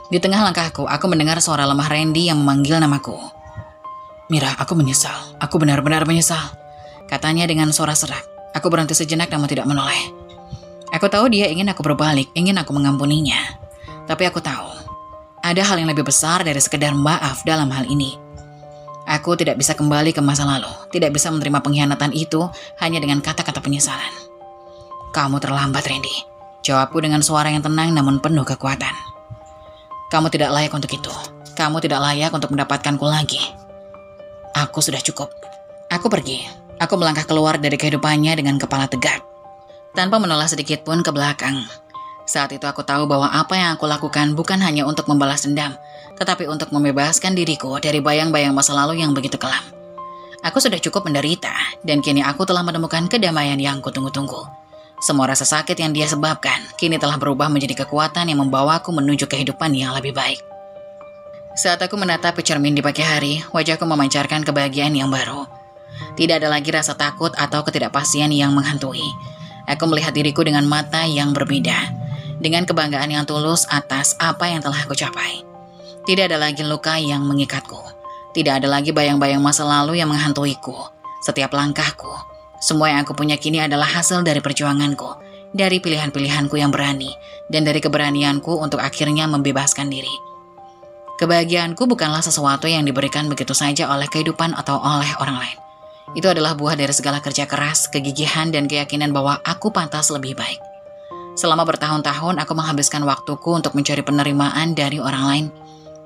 Di tengah langkahku, aku mendengar suara lemah Randy yang memanggil namaku. Mira, aku menyesal. Aku benar-benar menyesal. Katanya dengan suara serak. Aku berhenti sejenak namun tidak menoleh. Aku tahu dia ingin aku berbalik, ingin aku mengampuninya. Tapi aku tahu, ada hal yang lebih besar dari sekedar maaf dalam hal ini. Aku tidak bisa kembali ke masa lalu, tidak bisa menerima pengkhianatan itu hanya dengan kata-kata penyesalan. Kamu terlambat, Randy. Jawabku dengan suara yang tenang namun penuh kekuatan. Kamu tidak layak untuk itu. Kamu tidak layak untuk mendapatkanku lagi. Aku sudah cukup. Aku pergi. Aku melangkah keluar dari kehidupannya dengan kepala tegak, tanpa menoleh sedikit pun ke belakang. Saat itu aku tahu bahwa apa yang aku lakukan bukan hanya untuk membalas dendam, tetapi untuk membebaskan diriku dari bayang-bayang masa lalu yang begitu kelam. Aku sudah cukup menderita, dan kini aku telah menemukan kedamaian yang kutunggu-tunggu. Semua rasa sakit yang dia sebabkan, kini telah berubah menjadi kekuatan yang membawaku menuju kehidupan yang lebih baik. Saat aku menatap ke cermin di pagi hari, wajahku memancarkan kebahagiaan yang baru. Tidak ada lagi rasa takut atau ketidakpastian yang menghantui. Aku melihat diriku dengan mata yang berbeda, dengan kebanggaan yang tulus atas apa yang telah aku capai. Tidak ada lagi luka yang mengikatku. Tidak ada lagi bayang-bayang masa lalu yang menghantuiku. Setiap langkahku, semua yang aku punya kini adalah hasil dari perjuanganku, dari pilihan-pilihanku yang berani, dan dari keberanianku untuk akhirnya membebaskan diri. Kebahagiaanku bukanlah sesuatu yang diberikan begitu saja oleh kehidupan atau oleh orang lain. Itu adalah buah dari segala kerja keras, kegigihan, dan keyakinan bahwa aku pantas lebih baik. Selama bertahun-tahun, aku menghabiskan waktuku untuk mencari penerimaan dari orang lain,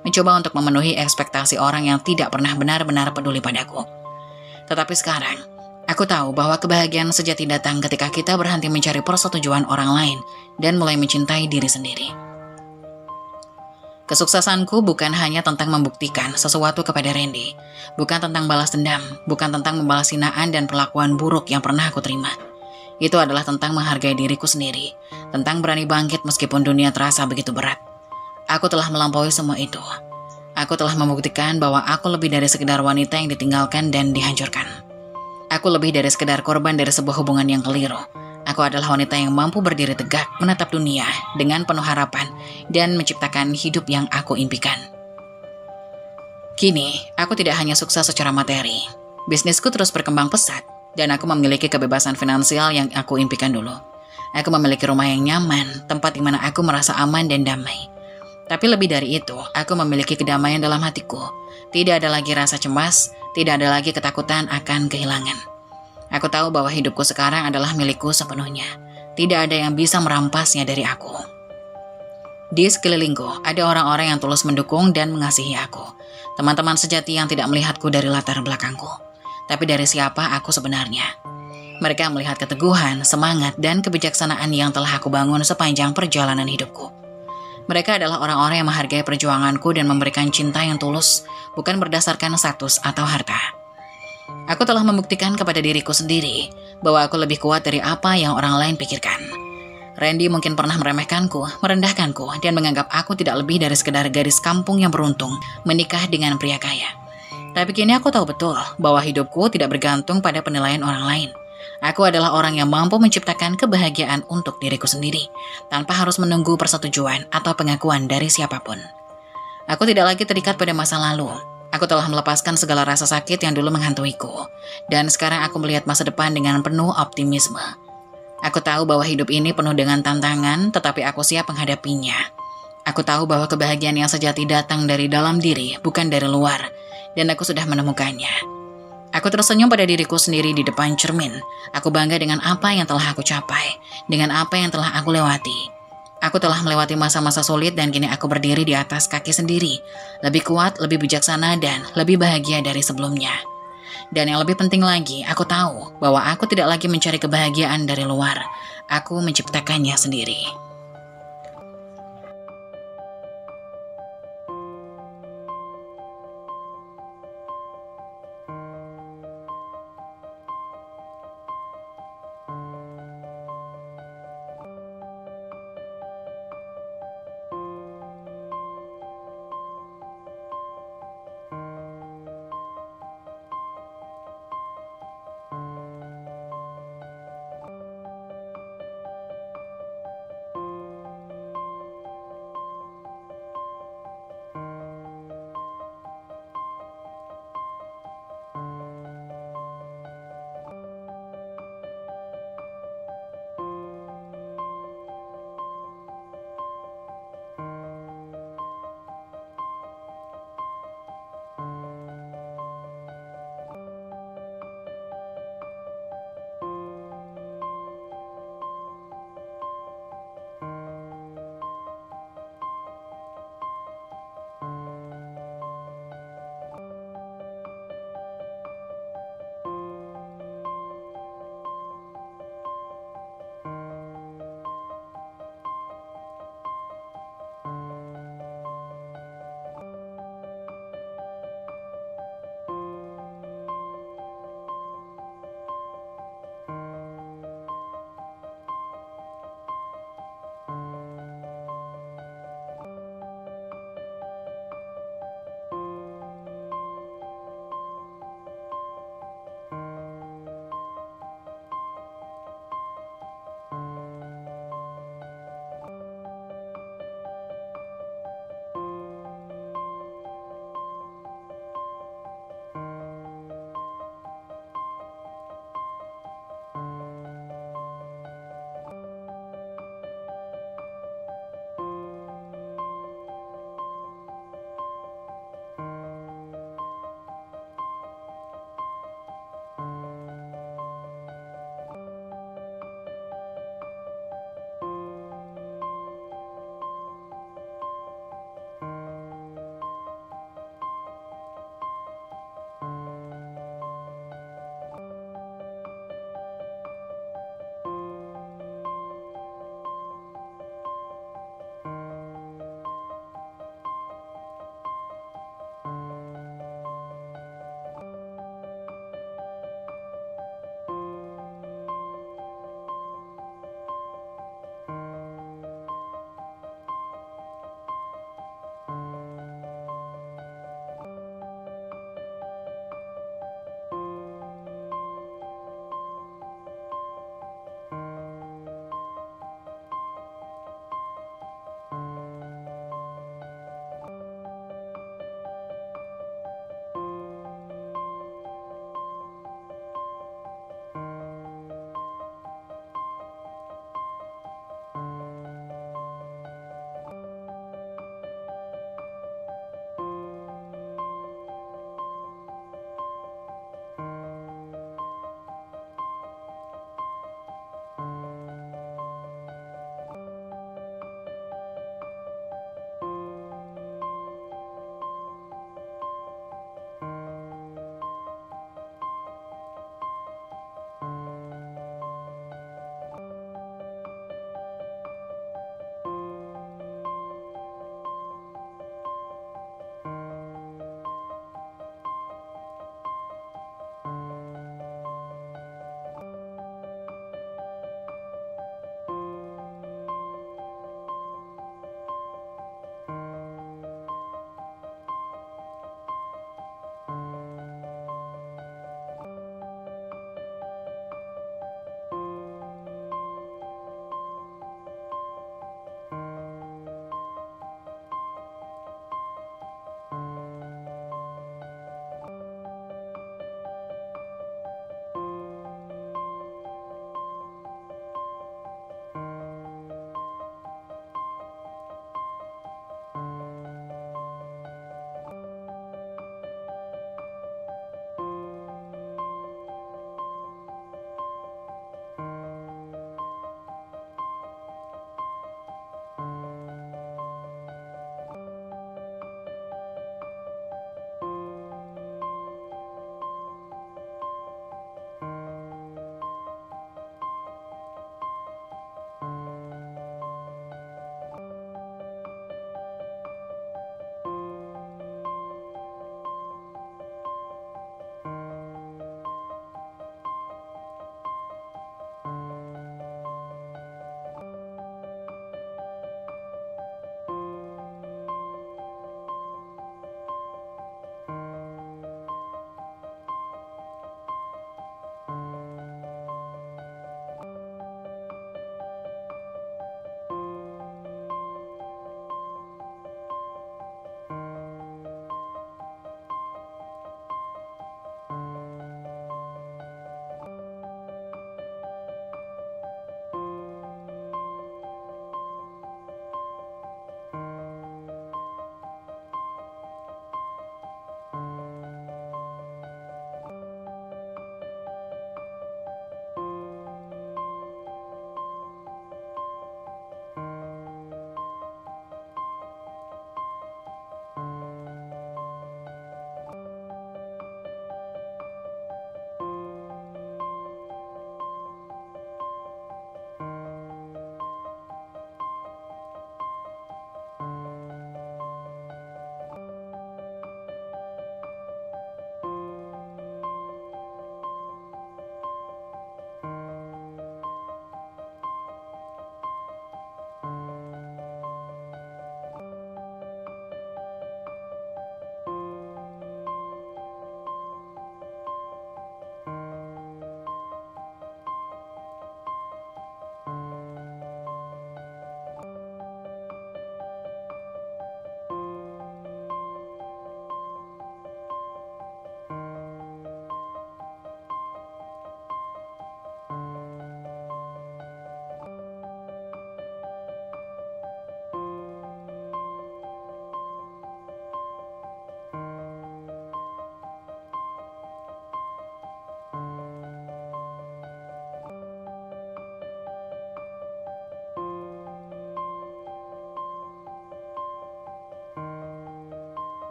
mencoba untuk memenuhi ekspektasi orang yang tidak pernah benar-benar peduli padaku. Tetapi sekarang, aku tahu bahwa kebahagiaan sejati datang ketika kita berhenti mencari persetujuan orang lain dan mulai mencintai diri sendiri. Kesuksesanku bukan hanya tentang membuktikan sesuatu kepada Randy, bukan tentang balas dendam, bukan tentang membalas hinaan dan perlakuan buruk yang pernah aku terima. Itu adalah tentang menghargai diriku sendiri, tentang berani bangkit meskipun dunia terasa begitu berat. Aku telah melampaui semua itu. Aku telah membuktikan bahwa aku lebih dari sekedar wanita yang ditinggalkan dan dihancurkan. Aku lebih dari sekedar korban dari sebuah hubungan yang keliru. Aku adalah wanita yang mampu berdiri tegak, menatap dunia dengan penuh harapan, dan menciptakan hidup yang aku impikan. Kini, aku tidak hanya sukses secara materi. Bisnisku terus berkembang pesat, dan aku memiliki kebebasan finansial yang aku impikan dulu. Aku memiliki rumah yang nyaman, tempat di mana aku merasa aman dan damai. Tapi lebih dari itu, aku memiliki kedamaian dalam hatiku. Tidak ada lagi rasa cemas, tidak ada lagi ketakutan akan kehilangan. Aku tahu bahwa hidupku sekarang adalah milikku sepenuhnya. Tidak ada yang bisa merampasnya dari aku. Di sekelilingku, ada orang-orang yang tulus mendukung dan mengasihi aku. Teman-teman sejati yang tidak melihatku dari latar belakangku, tapi dari siapa aku sebenarnya. Mereka melihat keteguhan, semangat, dan kebijaksanaan yang telah aku bangun sepanjang perjalanan hidupku. Mereka adalah orang-orang yang menghargai perjuanganku dan memberikan cinta yang tulus, bukan berdasarkan status atau harta. Aku telah membuktikan kepada diriku sendiri bahwa aku lebih kuat dari apa yang orang lain pikirkan. Randy mungkin pernah meremehkanku, merendahkanku, dan menganggap aku tidak lebih dari sekedar gadis kampung yang beruntung menikah dengan pria kaya. Tapi kini aku tahu betul bahwa hidupku tidak bergantung pada penilaian orang lain. Aku adalah orang yang mampu menciptakan kebahagiaan untuk diriku sendiri, tanpa harus menunggu persetujuan atau pengakuan dari siapapun. Aku tidak lagi terikat pada masa lalu. Aku telah melepaskan segala rasa sakit yang dulu menghantuiku, dan sekarang aku melihat masa depan dengan penuh optimisme. Aku tahu bahwa hidup ini penuh dengan tantangan, tetapi aku siap menghadapinya. Aku tahu bahwa kebahagiaan yang sejati datang dari dalam diri, bukan dari luar, dan aku sudah menemukannya. Aku tersenyum pada diriku sendiri di depan cermin. Aku bangga dengan apa yang telah aku capai, dengan apa yang telah aku lewati. Aku telah melewati masa-masa sulit dan kini aku berdiri di atas kaki sendiri, lebih kuat, lebih bijaksana, dan lebih bahagia dari sebelumnya. Dan yang lebih penting lagi, aku tahu bahwa aku tidak lagi mencari kebahagiaan dari luar. Aku menciptakannya sendiri.